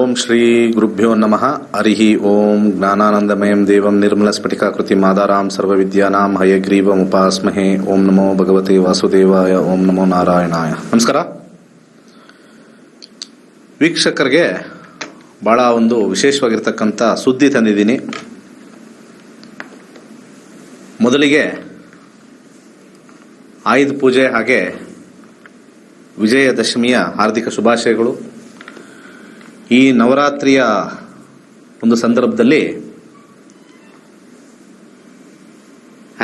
ಓಂ ಶ್ರೀ ಗುರುಭ್ಯೋ ನಮಃ. ಹರಿಃ ಓಂ. ಜ್ಞಾನಾನಂದಮಯಂ ದೇವಂ ನಿರ್ಮಲಸ್ಫಟಿಕಾಕೃತಿಂ ಆಧಾರಾಂ ಸರ್ವವಿದ್ಯಾನಾಂ ಹಯಗ್ರೀವಂ ಉಪಾಸ್ಮಹೇ. ಓಂ ನಮೋ ಭಗವತೆ ವಾಸುದೇವಾಯ. ಓಂ ನಮೋ ನಾರಾಯಣಾಯ. ನಮಸ್ಕಾರ ವೀಕ್ಷಕರಿಗೆ, ಬಹಳ ಒಂದು ವಿಶೇಷವಾಗಿರ್ತಕ್ಕಂಥ ಸುದ್ದಿ ತಂದಿದ್ದೀನಿ. ಮೊದಲಿಗೆ ಆಯುಧ ಪೂಜೆ ಹಾಗೆ ವಿಜಯದಶಮಿಯ ಹಾರ್ದಿಕ ಶುಭಾಶಯಗಳು. ಈ ನವರಾತ್ರಿಯ ಒಂದು ಸಂದರ್ಭದಲ್ಲಿ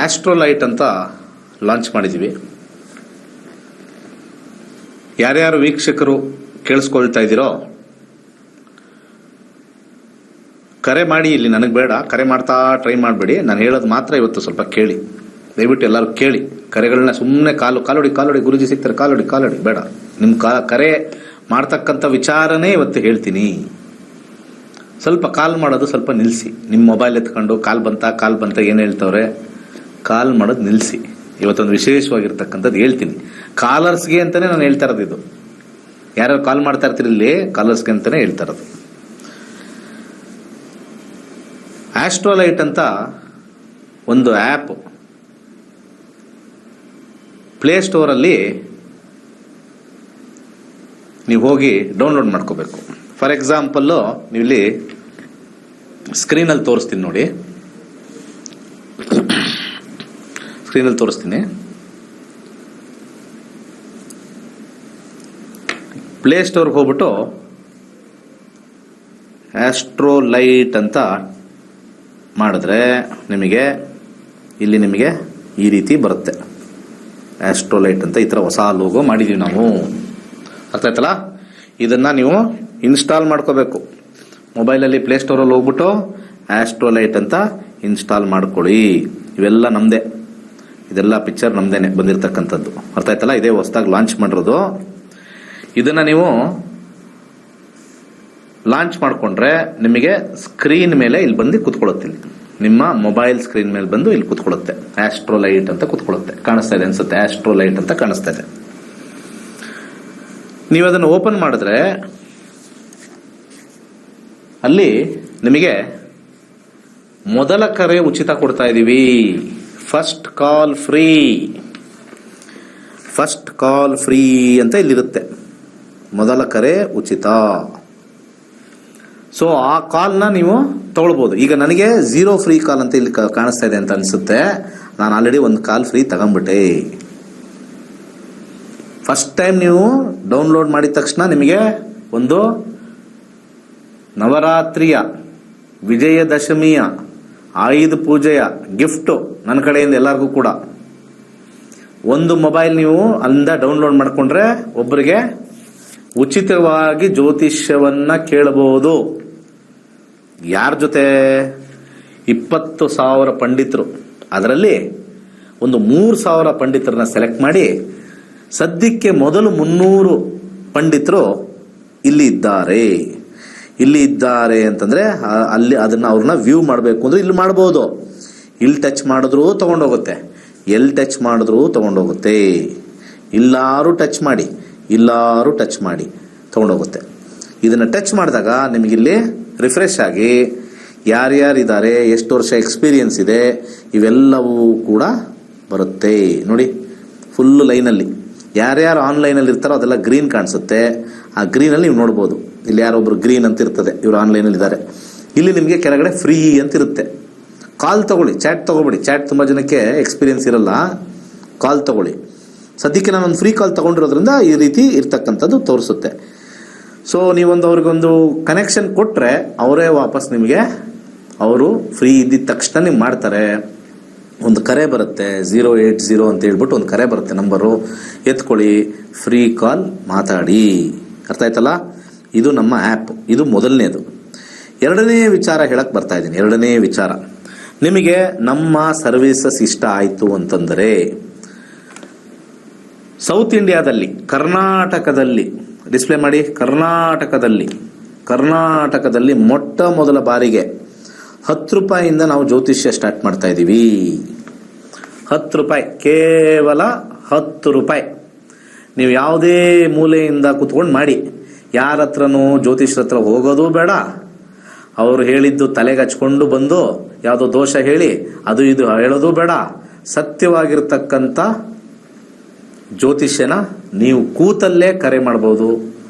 ಆಸ್ಟ್ರೋಲೈಟ್ ಅಂತ ಲಾಂಚ್ ಮಾಡಿದ್ದೀವಿ. ಯಾರ್ಯಾರು ವೀಕ್ಷಕರು ಕೇಳಿಸ್ಕೊಳ್ತಾ ಇದ್ದೀರೋ ಕರೆ ಮಾಡಿ. ಇಲ್ಲಿ ನನಗೆ ಬೇಡ, ಕರೆ ಮಾಡ್ತಾ ಟ್ರೈ ಮಾಡಬೇಡಿ. ನಾನು ಹೇಳೋದು ಮಾತ್ರ ಇವತ್ತು ಸ್ವಲ್ಪ ಕೇಳಿ. ದಯವಿಟ್ಟು ಎಲ್ಲರೂ ಕೇಳಿ. ಕರೆಗಳನ್ನ ಸುಮ್ಮನೆ ಕಾಲೊಡಿ ಗುರುಜಿ ಸಿಗ್ತಾರೆ, ಕಾಲೊಡಿ ಬೇಡ. ನಿಮ್ಮ ಕರೆ ಮಾಡ್ತಕ್ಕಂಥ ವಿಚಾರನೇ ಇವತ್ತು ಹೇಳ್ತೀನಿ. ಸ್ವಲ್ಪ ಕಾಲ್ ಮಾಡೋದು ಸ್ವಲ್ಪ ನಿಲ್ಲಿಸಿ. ನಿಮ್ಮ ಮೊಬೈಲ್ ಎತ್ಕೊಂಡು ಕಾಲ್ ಬಂತ ಏನು ಹೇಳ್ತವ್ರೆ, ಕಾಲ್ ಮಾಡೋದು ನಿಲ್ಲಿಸಿ. ಇವತ್ತೊಂದು ವಿಶೇಷವಾಗಿರ್ತಕ್ಕಂಥದ್ದು ಹೇಳ್ತೀನಿ. ಕಾಲರ್ಸ್ಗೆ ಅಂತಾನೆ ನಾನು ಹೇಳ್ತಾ ಇರೋದು. ಇದು ಯಾರು ಕಾಲ್ ಮಾಡ್ತಾ ಇರ್ತೀರಿ ಇಲ್ಲಿ, ಕಾಲರ್ಸ್ಗೆ ಅಂತಾನೆ ಹೇಳ್ತಾ ಇರೋದು. ಆಸ್ಟ್ರೋಲೈಟ್ ಅಂತ ಒಂದು ಆ್ಯಪ್ ಪ್ಲೇಸ್ಟೋರಲ್ಲಿ ನೀವು ಹೋಗಿ ಡೌನ್ಲೋಡ್ ಮಾಡ್ಕೋಬೇಕು. ಫಾರ್ ಎಕ್ಸಾಂಪಲ್ಲು ನೀವು ಇಲ್ಲಿ ಸ್ಕ್ರೀನಲ್ಲಿ ತೋರಿಸ್ತೀನಿ ನೋಡಿ. ಸ್ಕ್ರೀನಲ್ಲಿ ತೋರಿಸ್ತೀನಿ. ಪ್ಲೇಸ್ಟೋರ್ಗೆ ಹೋಗ್ಬಿಟ್ಟು ಆಸ್ಟ್ರೋಲೈಟ್ ಅಂತ ಮಾಡಿದ್ರೆ ನಿಮಗೆ ಈ ರೀತಿ ಬರುತ್ತೆ. ಆಸ್ಟ್ರೋಲೈಟ್ ಅಂತ ಈ ಥರ ಹೊಸ ಲೋಗೋ ಮಾಡಿದ್ದೀವಿ ನಾವು. ಅರ್ಥ ಆಯ್ತಲ್ಲ? ಇದನ್ನ ನೀವು ಇನ್ಸ್ಟಾಲ್ ಮಾಡ್ಕೋಬೇಕು. ಮೊಬೈಲಲ್ಲಿ ಪ್ಲೇಸ್ಟೋರಲ್ಲಿ ಹೋಗ್ಬಿಟ್ಟು ಆಸ್ಟ್ರೋಲೈಟ್ ಅಂತ ಇನ್ಸ್ಟಾಲ್ ಮಾಡ್ಕೊಳ್ಳಿ. ಇವೆಲ್ಲ ನಮ್ದೇ, ಇದೆಲ್ಲ ಪಿಕ್ಚರ್ ನಮ್ದೇನೆ ಬಂದಿರತಕ್ಕಂಥದ್ದು. ಅರ್ಥ ಆಯ್ತಲ್ಲ? ಇದೇ ಹೊಸದಾಗಿ ಲಾಂಚ್ ಮಾಡಿರೋದು. ಇದನ್ನ ನೀವು ಲಾಂಚ್ ಮಾಡ್ಕೊಂಡ್ರೆ ನಿಮಗೆ ಸ್ಕ್ರೀನ್ ಮೇಲೆ ಇಲ್ಲಿ ಬಂದು ಕುತ್ಕೊಳ್ಳುತ್ತೆ. ಇಲ್ಲಿ ನಿಮ್ಮ ಮೊಬೈಲ್ ಸ್ಕ್ರೀನ್ ಮೇಲೆ ಬಂದು ಇಲ್ಲಿ ಕುತ್ಕೊಳ್ಳುತ್ತೆ. ಆಸ್ಟ್ರೋಲೈಟ್ ಅಂತ ಕುತ್ಕೊಳ್ಳುತ್ತೆ. ಕಾಣಿಸ್ತಾ ಇದೆ ಅನ್ಸುತ್ತೆ, ಆಸ್ಟ್ರೋಲೈಟ್ ಅಂತ ಕಾಣಿಸ್ತಾ ಇದೆ. ನೀವು ಅದನ್ನು ಓಪನ್ ಮಾಡಿದ್ರೆ ಅಲ್ಲಿ ನಿಮಗೆ ಮೊದಲ ಕರೆ ಉಚಿತ ಕೊಡ್ತಾ ಇದ್ದೀವಿ. ಫಸ್ಟ್ ಕಾಲ್ ಫ್ರೀ ಅಂತ ಇಲ್ಲಿರುತ್ತೆ. ಮೊದಲ ಕರೆ ಉಚಿತ. ಸೊ ಆ ಕಾಲ್ನ ನೀವು ತಗೊಳ್ಬೋದು. ಈಗ ನನಗೆ 0 ಫ್ರೀ ಕಾಲ್ ಅಂತ ಇಲ್ಲಿ ಕಾಣಿಸ್ತಾ ಇದೆ ಅಂತ ಅನ್ಸುತ್ತೆ. ನಾನು ಆಲ್ರೆಡಿ ಒಂದು ಕಾಲ್ ಫ್ರೀ ತಗೊಂಡ್ಬಿಟ್ಟೆ. ಫಸ್ಟ್ ಟೈಮ್ ನೀವು ಡೌನ್ಲೋಡ್ ಮಾಡಿದ ತಕ್ಷಣ ನಿಮಗೆ ಒಂದು ನವರಾತ್ರಿಯ, ವಿಜಯದಶಮಿಯ, ಆಯುಧ ಪೂಜೆಯ ಗಿಫ್ಟು ನನ್ನ ಕಡೆಯಿಂದ ಎಲ್ಲರಿಗೂ ಕೂಡ. ಒಂದು ಮೊಬೈಲ್ ನೀವು ಅಲ್ಲಿಂದ ಡೌನ್ಲೋಡ್ ಮಾಡಿಕೊಂಡ್ರೆ ಒಬ್ಬರಿಗೆ ಉಚಿತವಾಗಿ ಜ್ಯೋತಿಷ್ಯವನ್ನ ಕೇಳಬಹುದು. ಯಾರ ಜೊತೆ? 20,000 ಪಂಡಿತರು. ಅದರಲ್ಲಿ ಒಂದು 3,000 ಪಂಡಿತರನ್ನ ಸೆಲೆಕ್ಟ್ ಮಾಡಿ, ಸದ್ಯಕ್ಕೆ ಮೊದಲು 300 ಪಂಡಿತರು ಇಲ್ಲಿ ಇದ್ದಾರೆ ಅಂತಂದ್ರೆ ಅಲ್ಲಿ ಅದನ್ನ ಅವ್ರನ್ನ ವ್ಯೂ ಮಾಡಬೇಕು ಅಂದ್ರೆ ಇಲ್ಲಿ ಮಾಡಬಹುದು. ಇಲ್ಲಿ ಟಚ್ ಮಾಡಿದ್ರು ತಗೊಂಡೋಗುತ್ತೆ, ಎಲ್ಲಿ ಟಚ್ ಮಾಡಿದ್ರು ತಗೊಂಡೋಗುತ್ತೆ. ಇಲ್ಲಾರು ಟಚ್ ಮಾಡಿ ತಗೊಂಡೋಗುತ್ತೆ. ಇದನ್ನ ಟಚ್ ಮಾಡಿದಾಗ ನಿಮಗಿಲ್ಲಿ ರಿಫ್ರೆಶ್ ಆಗಿ ಯಾರ್ಯಾರಿದ್ದಾರೆ, ಎಷ್ಟು ವರ್ಷ ಎಕ್ಸ್ಪೀರಿಯನ್ಸ್ ಇದೆ, ಇವೆಲ್ಲವೂ ಕೂಡ ಬರುತ್ತೆ. ನೋಡಿ, ಫುಲ್ ಲೈನಲ್ಲಿ ಯಾರ್ಯಾರು ಆನ್ಲೈನಲ್ಲಿ ಇರ್ತಾರೋ ಅದೆಲ್ಲ ಗ್ರೀನ್ ಕಾಣಿಸುತ್ತೆ. ಆ ಗ್ರೀನಲ್ಲಿ ನೀವು ನೋಡ್ಬೋದು. ಇಲ್ಲಿ ಯಾರೊಬ್ರು ಗ್ರೀನ್ ಅಂತ ಇರ್ತದೆ, ಇವರು ಆನ್ಲೈನಲ್ಲಿ ಇದ್ದಾರೆ. ಇಲ್ಲಿ ನಿಮಗೆ ಕೆಳಗಡೆ ಫ್ರೀ ಅಂತ ಇರುತ್ತೆ. ಕಾಲ್ ತಗೊಳ್ಳಿ, ಚಾಟ್ ತಗೋಬೇಡಿ. ಚಾಟ್ ತುಂಬ ಜನಕ್ಕೆ ಎಕ್ಸ್ಪೀರಿಯನ್ಸ್ ಇರಲ್ಲ. ಕಾಲ್ ತಗೊಳ್ಳಿ. ಸದ್ಯಕ್ಕೆ ನಾನೊಂದು ಫ್ರೀ ಕಾಲ್ ತಗೊಂಡಿರೋದ್ರಿಂದ ಈ ರೀತಿ ಇರ್ತಕ್ಕಂಥದ್ದು ತೋರಿಸುತ್ತೆ. ಸೊ ನೀವೊಂದು ಅವ್ರಿಗೊಂದು ಕನೆಕ್ಷನ್ ಕೊಟ್ಟರೆ ಅವರೇ ವಾಪಸ್ ನಿಮಗೆ, ಅವರು ಫ್ರೀ ಇದ್ದಿದ್ದ ತಕ್ಷಣ ನಿಮ್ಗೆ ಮಾಡ್ತಾರೆ. ಒಂದು ಕರೆ ಬರುತ್ತೆ, 080 ಅಂತ ಹೇಳ್ಬಿಟ್ಟು ಒಂದು ಕರೆ ಬರುತ್ತೆ, ನಂಬರು ಎತ್ಕೊಳ್ಳಿ, ಫ್ರೀ ಕಾಲ್ ಮಾತಾಡಿ. ಅರ್ಥ ಆಯ್ತಲ್ಲ? ಇದು ನಮ್ಮ ಆ್ಯಪ್. ಇದು ಮೊದಲನೇದು. ಎರಡನೇ ವಿಚಾರ ಹೇಳಕ್ ಬರ್ತಾ ಇದ್ದೀನಿ. ಎರಡನೇ ವಿಚಾರ, ನಿಮಗೆ ನಮ್ಮ ಸರ್ವಿಸಸ್ ಇಷ್ಟ ಆಯಿತು ಅಂತಂದರೆ ಸೌತ್ ಇಂಡಿಯಾದಲ್ಲಿ, ಕರ್ನಾಟಕದಲ್ಲಿ ಡಿಸ್ಪ್ಲೇ ಮಾಡಿ. ಕರ್ನಾಟಕದಲ್ಲಿ ಮೊಟ್ಟ ಮೊದಲ ಬಾರಿಗೆ 10 ರೂಪಾಯಿಯಿಂದ ನಾವು ಜ್ಯೋತಿಷ್ಯ ಸ್ಟಾರ್ಟ್ ಮಾಡ್ತಾ ಇದ್ದೀವಿ. 10 ರೂಪಾಯಿ, ಕೇವಲ 10 ರೂಪಾಯಿ. ನೀವು ಯಾವುದೇ ಮೂಲೆಯಿಂದ ಕುತ್ಕೊಂಡು ಮಾಡಿ. ಯಾರ ಹತ್ರನೂ ಜ್ಯೋತಿಷ್ಯರ ಹತ್ರ ಹೋಗೋದು ಬೇಡ, ಅವರು ಹೇಳಿದ್ದು ತಲೆಗೆ ಹಚ್ಕೊಂಡು ಬಂದು ಯಾವುದೋ ದೋಷ ಹೇಳಿ ಅದು ಇದು ಹೇಳೋದು ಬೇಡ. ಸತ್ಯವಾಗಿರ್ತಕ್ಕಂಥ ಜ್ಯೋತಿಷ್ಯನ ನೀವು ಕೂತಲ್ಲೇ ಕರೆ ಮಾಡ್ಬೋದು,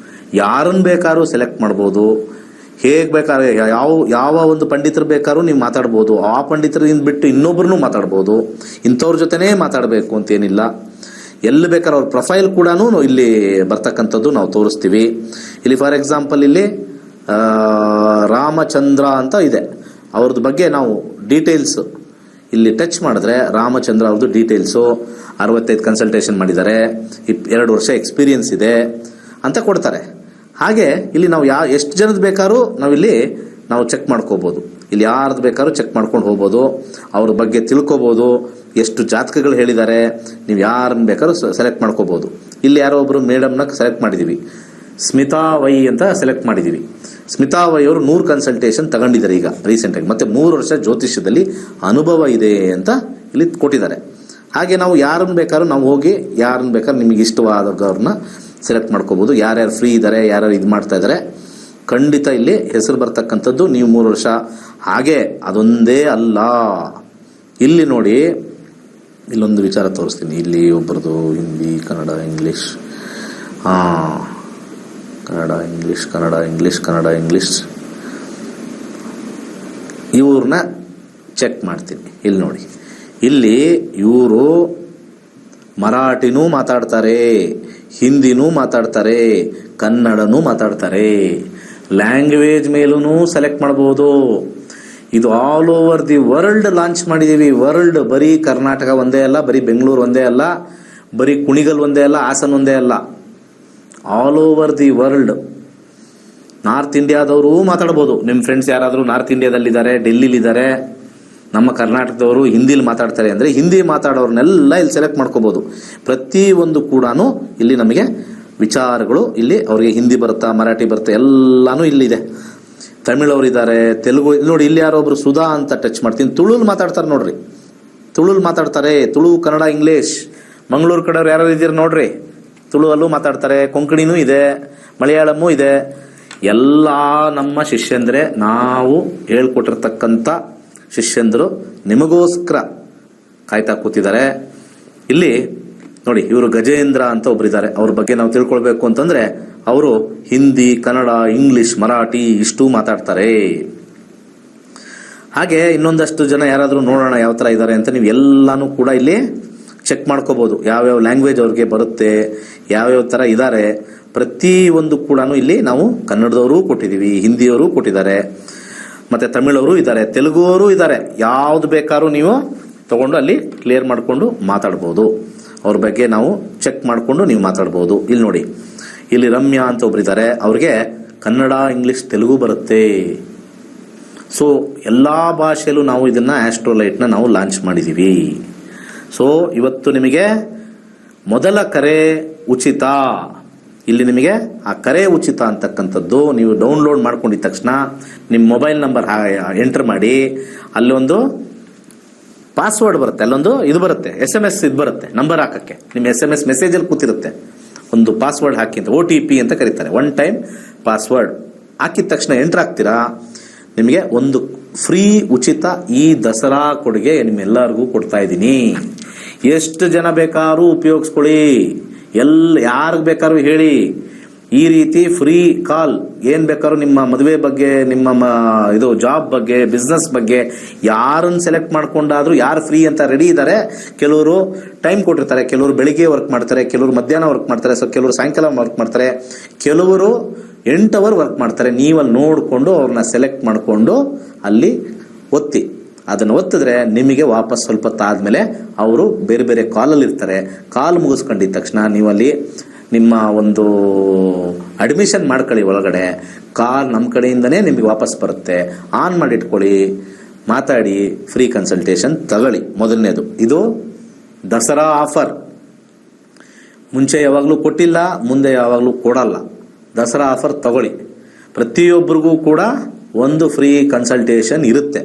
ಯಾರನ್ನು ಬೇಕಾದ್ರೂ ಸೆಲೆಕ್ಟ್ ಮಾಡ್ಬೋದು, ಹೇಗೆ ಬೇಕಾದ್ರೆ ಯಾವ ಒಂದು ಪಂಡಿತರು ಬೇಕಾದ್ರೂ ನೀವು ಮಾತಾಡ್ಬೋದು. ಆ ಪಂಡಿತರಿಂದ ಬಿಟ್ಟು ಇನ್ನೊಬ್ರು ಮಾತಾಡ್ಬೋದು. ಇಂಥವ್ರ ಜೊತೆನೇ ಮಾತಾಡಬೇಕು ಅಂತೇನಿಲ್ಲ. ಎಲ್ಲಿ ಬೇಕಾದ್ರೆ ಅವ್ರ ಪ್ರೊಫೈಲ್ ಕೂಡ ಇಲ್ಲಿ ಬರ್ತಕ್ಕಂಥದ್ದು ನಾವು ತೋರಿಸ್ತೀವಿ. ಇಲ್ಲಿ ಫಾರ್ ಎಕ್ಸಾಂಪಲ್ ಇಲ್ಲಿ ರಾಮಚಂದ್ರ ಅಂತ ಇದೆ, ಅವ್ರದ್ದು ಬಗ್ಗೆ ನಾವು ಡೀಟೇಲ್ಸ್ ಇಲ್ಲಿ ಟಚ್ ಮಾಡಿದ್ರೆ ರಾಮಚಂದ್ರ ಅವ್ರದ್ದು ಡೀಟೇಲ್ಸು 65 ಕನ್ಸಲ್ಟೇಷನ್ ಮಾಡಿದ್ದಾರೆ, 2 ವರ್ಷ ಎಕ್ಸ್ಪೀರಿಯನ್ಸ್ ಇದೆ ಅಂತ ಕೊಡ್ತಾರೆ. ಹಾಗೆ ಇಲ್ಲಿ ನಾವು ಎಷ್ಟು ಜನದ ಬೇಕಾದ್ರೂ ನಾವು ಚೆಕ್ ಮಾಡ್ಕೋಬೋದು. ಇಲ್ಲಿ ಯಾರ್ದು ಬೇಕಾದ್ರೂ ಚೆಕ್ ಮಾಡ್ಕೊಂಡು ಹೋಗ್ಬೋದು, ಅವ್ರ ಬಗ್ಗೆ ತಿಳ್ಕೊಬೋದು, ಎಷ್ಟು ಜಾತಕಗಳು ಹೇಳಿದ್ದಾರೆ, ನೀವು ಯಾರನ್ನ ಬೇಕಾದ್ರೂ ಸೆಲೆಕ್ಟ್ ಮಾಡ್ಕೋಬೋದು. ಇಲ್ಲಿ ಯಾರೋ ಒಬ್ಬರು ಮೇಡಮ್ನ ಸೆಲೆಕ್ಟ್ ಮಾಡಿದ್ದೀವಿ, ಸ್ಮಿತಾ ವೈ ಅಂತ ಸೆಲೆಕ್ಟ್ ಮಾಡಿದ್ದೀವಿ. ಸ್ಮಿತಾ ವೈ ಅವರು 100 ಕನ್ಸಲ್ಟೇಷನ್ ತಗೊಂಡಿದ್ದಾರೆ ಈಗ ರೀಸೆಂಟಾಗಿ, ಮತ್ತೆ 3 ವರ್ಷ ಜ್ಯೋತಿಷ್ಯದಲ್ಲಿ ಅನುಭವ ಇದೆ ಅಂತ ಇಲ್ಲಿ ಕೊಟ್ಟಿದ್ದಾರೆ. ಹಾಗೆ ನಾವು ಯಾರನ್ನು ಬೇಕಾದ್ರೂ ನಾವು ಹೋಗಿ ಯಾರನ್ನು ಬೇಕಾದ್ರೂ ನಿಮಗೆ ಇಷ್ಟವಾದವ್ರನ್ನ ಸೆಲೆಕ್ಟ್ ಮಾಡ್ಕೋಬೋದು. ಯಾರ್ಯಾರು ಫ್ರೀ ಇದ್ದಾರೆ, ಯಾರ್ಯಾರು ಇದು ಮಾಡ್ತಾ ಇದ್ದಾರೆ, ಖಂಡಿತ ಇಲ್ಲಿ ಹೆಸರು ಬರ್ತಕ್ಕಂಥದ್ದು ನೀವು 3 ವರ್ಷ. ಹಾಗೆ ಅದೊಂದೇ ಅಲ್ಲ, ಇಲ್ಲಿ ನೋಡಿ ಇಲ್ಲೊಂದು ವಿಚಾರ ತೋರಿಸ್ತೀನಿ. ಇಲ್ಲಿ ಒಬ್ಬರದು ಹಿಂದಿ, ಕನ್ನಡ, ಇಂಗ್ಲೀಷ್, ಕನ್ನಡ ಇಂಗ್ಲೀಷ್ ಇವ್ರನ್ನ ಚೆಕ್ ಮಾಡ್ತೀನಿ. ಇಲ್ಲಿ ನೋಡಿ, ಇಲ್ಲಿ ಇವರು ಮರಾಠಿನೂ ಮಾತಾಡ್ತಾರೆ, ಹಿಂದಿನೂ ಮಾತಾಡ್ತಾರೆ, ಕನ್ನಡನೂ ಮಾತಾಡ್ತಾರೆ. ಲ್ಯಾಂಗ್ವೇಜ್ ಮೇಲೂ ಸೆಲೆಕ್ಟ್ ಮಾಡ್ಬೋದು. ಇದು all over the world launch ಮಾಡಿದ್ದೀವಿ. ವರ್ಲ್ಡ್ ಬರೀ ಕರ್ನಾಟಕ ಒಂದೇ ಅಲ್ಲ, ಬರೀ ಬೆಂಗಳೂರು ಒಂದೇ ಅಲ್ಲ, ಬರೀ ಕುಣಿಗಲ್ ಒಂದೇ ಅಲ್ಲ, ಹಾಸನ್ ಒಂದೇ ಅಲ್ಲ, all over the world. North ಇಂಡಿಯಾದವರು ಮಾತಾಡ್ಬೋದು. ನಿಮ್ಮ ಫ್ರೆಂಡ್ಸ್ ಯಾರಾದರೂ ನಾರ್ತ್ ಇಂಡಿಯಾದಲ್ಲಿದ್ದಾರೆ, ಡೆಲ್ಲಿಲಿದ್ದಾರೆ, ನಮ್ಮ ಕರ್ನಾಟಕದವರು ಹಿಂದಿಲಿ ಮಾತಾಡ್ತಾರೆ ಅಂದರೆ ಹಿಂದಿ ಮಾತಾಡೋರ್ನೆಲ್ಲ ಇಲ್ಲಿ ಸೆಲೆಕ್ಟ್ ಮಾಡ್ಕೋಬೋದು. ಪ್ರತಿಯೊಂದು ಕೂಡ ಇಲ್ಲಿ ನಮಗೆ ವಿಚಾರಗಳು, ಇಲ್ಲಿ ಅವರಿಗೆ ಹಿಂದಿ ಬರುತ್ತಾ, ಮರಾಠಿ ಬರುತ್ತಾ, ಎಲ್ಲಾನು ಇಲ್ಲಿದೆ. ತಮಿಳವರಿದ್ದಾರೆ, ತೆಲುಗು ನೋಡಿ. ಇಲ್ಲಿ ಯಾರೋ ಒಬ್ರು ಸುಧಾ ಅಂತ ಟಚ್ ಮಾಡ್ತೀನಿ, ತುಳುಲ್ ಮಾತಾಡ್ತಾರೆ ನೋಡ್ರಿ, ತುಳುಲ್ ಮಾತಾಡ್ತಾರೆ. ತುಳು, ಕನ್ನಡ, ಇಂಗ್ಲೀಷ್. ಮಂಗಳೂರು ಕಡೆಯವ್ರು ಯಾರು ಇದ್ದೀರಿ ನೋಡ್ರಿ, ತುಳುವಲ್ಲೂ ಮಾತಾಡ್ತಾರೆ, ಕೊಂಕಣಿನೂ ಇದೆ, ಮಲಯಾಳಮೂ ಇದೆ. ಎಲ್ಲ ನಮ್ಮ ಶಿಷ್ಯಂದ್ರೆ, ನಾವು ಹೇಳ್ಕೊಟ್ಟಿರ್ತಕ್ಕಂಥ ಶಿಷ್ಯಂದರು ನಿಮಗೋಸ್ಕರ ಕಾಯ್ತಾ ಕೂತಿದ್ದಾರೆ. ಇಲ್ಲಿ ನೋಡಿ, ಇವರು ಗಜೇಂದ್ರ ಅಂತ ಒಬ್ಬರಿದ್ದಾರೆ. ಅವ್ರ ಬಗ್ಗೆ ನಾವು ತಿಳ್ಕೊಳ್ಬೇಕು ಅಂತಂದ್ರೆ ಅವರು ಹಿಂದಿ, ಕನ್ನಡ, ಇಂಗ್ಲಿಷ್, ಮರಾಠಿ ಇಷ್ಟು ಮಾತಾಡ್ತಾರೆ. ಹಾಗೆ ಇನ್ನೊಂದಷ್ಟು ಜನ ಯಾರಾದರೂ ನೋಡೋಣ ಯಾವ ಥರ ಇದ್ದಾರೆ ಅಂತ ನೀವು ಎಲ್ಲಾನು ಕೂಡ ಇಲ್ಲಿ ಚೆಕ್ ಮಾಡ್ಕೋಬಹುದು. ಯಾವ್ಯಾವ ಲ್ಯಾಂಗ್ವೇಜ್ ಅವ್ರಿಗೆ ಬರುತ್ತೆ, ಯಾವ್ಯಾವ ಥರ ಇದ್ದಾರೆ, ಪ್ರತಿಯೊಂದು ಕೂಡ ಇಲ್ಲಿ ನಾವು ಕನ್ನಡದವರು ಕೊಟ್ಟಿದ್ದೀವಿ, ಹಿಂದಿಯವರು ಕೊಟ್ಟಿದ್ದಾರೆ, ಮತ್ತೆ ತಮಿಳವರು ಇದ್ದಾರೆ, ತೆಲುಗುವರು ಇದ್ದಾರೆ. ಯಾವ್ದು ಬೇಕಾದ್ರೂ ನೀವು ತಗೊಂಡು ಅಲ್ಲಿ ಕ್ಲಿಯರ್ ಮಾಡಿಕೊಂಡು ಮಾತಾಡ್ಬೋದು. ಅವ್ರ ಬಗ್ಗೆ ನಾವು ಚೆಕ್ ಮಾಡಿಕೊಂಡು ನೀವು ಮಾತಾಡ್ಬೋದು. ಇಲ್ಲಿ ನೋಡಿ, ಇಲ್ಲಿ ರಮ್ಯಾ ಅಂತ ಒಬ್ಬರಿದ್ದಾರೆ, ಅವ್ರಿಗೆ ಕನ್ನಡ, ಇಂಗ್ಲಿಷ್, ತೆಲುಗು ಬರುತ್ತೆ. ಸೊ ಎಲ್ಲ ಭಾಷೆಯಲ್ಲೂ ನಾವು ಇದನ್ನ ಆಸ್ಟ್ರೋಲೈಟ್ನ ನಾವು ಲಾಂಚ್ ಮಾಡಿದ್ದೀವಿ. ಸೊ ಇವತ್ತು ನಿಮಗೆ ಮೊದಲ ಕರೆ ಉಚಿತ. ಇಲ್ಲಿ ನಿಮಗೆ ಆ ಕರೆ ಉಚಿತ ಅಂತಕ್ಕಂಥದ್ದು ನೀವು ಡೌನ್ಲೋಡ್ ಮಾಡ್ಕೊಂಡಿದ ತಕ್ಷಣ ನಿಮ್ಮ ಮೊಬೈಲ್ ನಂಬರ್ ಎಂಟರ್ ಮಾಡಿ, ಅಲ್ಲೊಂದು ಪಾಸ್ವರ್ಡ್ ಬರುತ್ತೆ, ಅಲ್ಲೊಂದು ಇದು ಬರುತ್ತೆ, SMS ಇದು ಬರುತ್ತೆ, ನಂಬರ್ ಹಾಕಕ್ಕೆ. ನಿಮ್ಮ SMS ಮೆಸೇಜಲ್ಲಿ ಕೂತಿರುತ್ತೆ, ಒಂದು ಪಾಸ್ವರ್ಡ್ ಹಾಕಿ ಅಂತ, OTP ಅಂತ ಕರೀತಾರೆ, 1 ಟೈಮ್ ಪಾಸ್ವರ್ಡ್ ಹಾಕಿದ ತಕ್ಷಣ ಎಂಟರ್ ಆಗ್ತೀರಾ. ನಿಮಗೆ ಒಂದು ಫ್ರೀ ಉಚಿತ ಈ ದಸರಾ ಕೊಡುಗೆ ನಿಮ್ಮೆಲ್ಲರಿಗೂ ಕೊಡ್ತಾ ಇದ್ದೀನಿ. ಎಷ್ಟು ಜನ ಬೇಕಾದ್ರೂ ಉಪಯೋಗಿಸ್ಕೊಳ್ಳಿ, ಯಾರಿಗೆ ಬೇಕಾದ್ರೂ ಹೇಳಿ. ಈ ರೀತಿ ಫ್ರೀ ಕಾಲ್ ಏನ್ ಬೇಕಾದ್ರೂ ನಿಮ್ಮ ಮದುವೆ ಬಗ್ಗೆ, ನಿಮ್ಮ ಇದು ಜಾಬ್ ಬಗ್ಗೆ, ಬಿಸ್ನೆಸ್ ಬಗ್ಗೆ ಯಾರನ್ನು ಸೆಲೆಕ್ಟ್ ಮಾಡ್ಕೊಂಡಾದ್ರೂ, ಯಾರು ಫ್ರೀ ಅಂತ ರೆಡಿ ಇದ್ದಾರೆ. ಕೆಲವರು ಟೈಮ್ ಕೊಟ್ಟಿರ್ತಾರೆ, ಕೆಲವರು ಬೆಳಿಗ್ಗೆ ವರ್ಕ್ ಮಾಡ್ತಾರೆ, ಕೆಲವರು ಮಧ್ಯಾಹ್ನ ವರ್ಕ್ ಮಾಡ್ತಾರೆ, ಸೊ ಕೆಲವರು ಸಾಯಂಕಾಲ ವರ್ಕ್ ಮಾಡ್ತಾರೆ, ಕೆಲವರು 8 ಅವರ್ ವರ್ಕ್ ಮಾಡ್ತಾರೆ. ನೀವಲ್ಲಿ ನೋಡಿಕೊಂಡು ಅವ್ರನ್ನ ಸೆಲೆಕ್ಟ್ ಮಾಡಿಕೊಂಡು ಅಲ್ಲಿ ಒತ್ತಿ. ಅದನ್ನು ಒತ್ತಿದ್ರೆ ನಿಮಗೆ ವಾಪಸ್ ಸ್ವಲ್ಪ ಹೊತ್ತಾದ್ಮೇಲೆ ಅವರು ಬೇರೆ ಬೇರೆ ಕಾಲಲ್ಲಿ ಇರ್ತಾರೆ. ಕಾಲ್ ಮುಗಿಸ್ಕೊಂಡಿದ ತಕ್ಷಣ ನೀವಲ್ಲಿ ನಿಮ್ಮ ಒಂದು ಅಡ್ಮಿಷನ್ ಮಾಡ್ಕೊಳ್ಳಿ ಒಳಗಡೆ. ಕಾಲ್ ನಮ್ಮ ಕಡೆಯಿಂದನೇ ನಿಮಗೆ ವಾಪಸ್ ಬರುತ್ತೆ. ಆನ್ ಮಾಡಿ ಇಟ್ಕೊಳ್ಳಿ, ಮಾತಾಡಿ, ಫ್ರೀ ಕನ್ಸಲ್ಟೇಷನ್ ತಗೊಳ್ಳಿ. ಮೊದಲನೇದು ಇದು ದಸರಾ ಆಫರ್. ಮುಂಚೆ ಯಾವಾಗಲೂ ಕೊಟ್ಟಿಲ್ಲ, ಮುಂದೆ ಯಾವಾಗಲೂ ಕೊಡಲ್ಲ. ದಸರಾ ಆಫರ್ ತಗೊಳ್ಳಿ. ಪ್ರತಿಯೊಬ್ಬರಿಗೂ ಕೂಡ ಒಂದು ಫ್ರೀ ಕನ್ಸಲ್ಟೇಷನ್ ಇರುತ್ತೆ.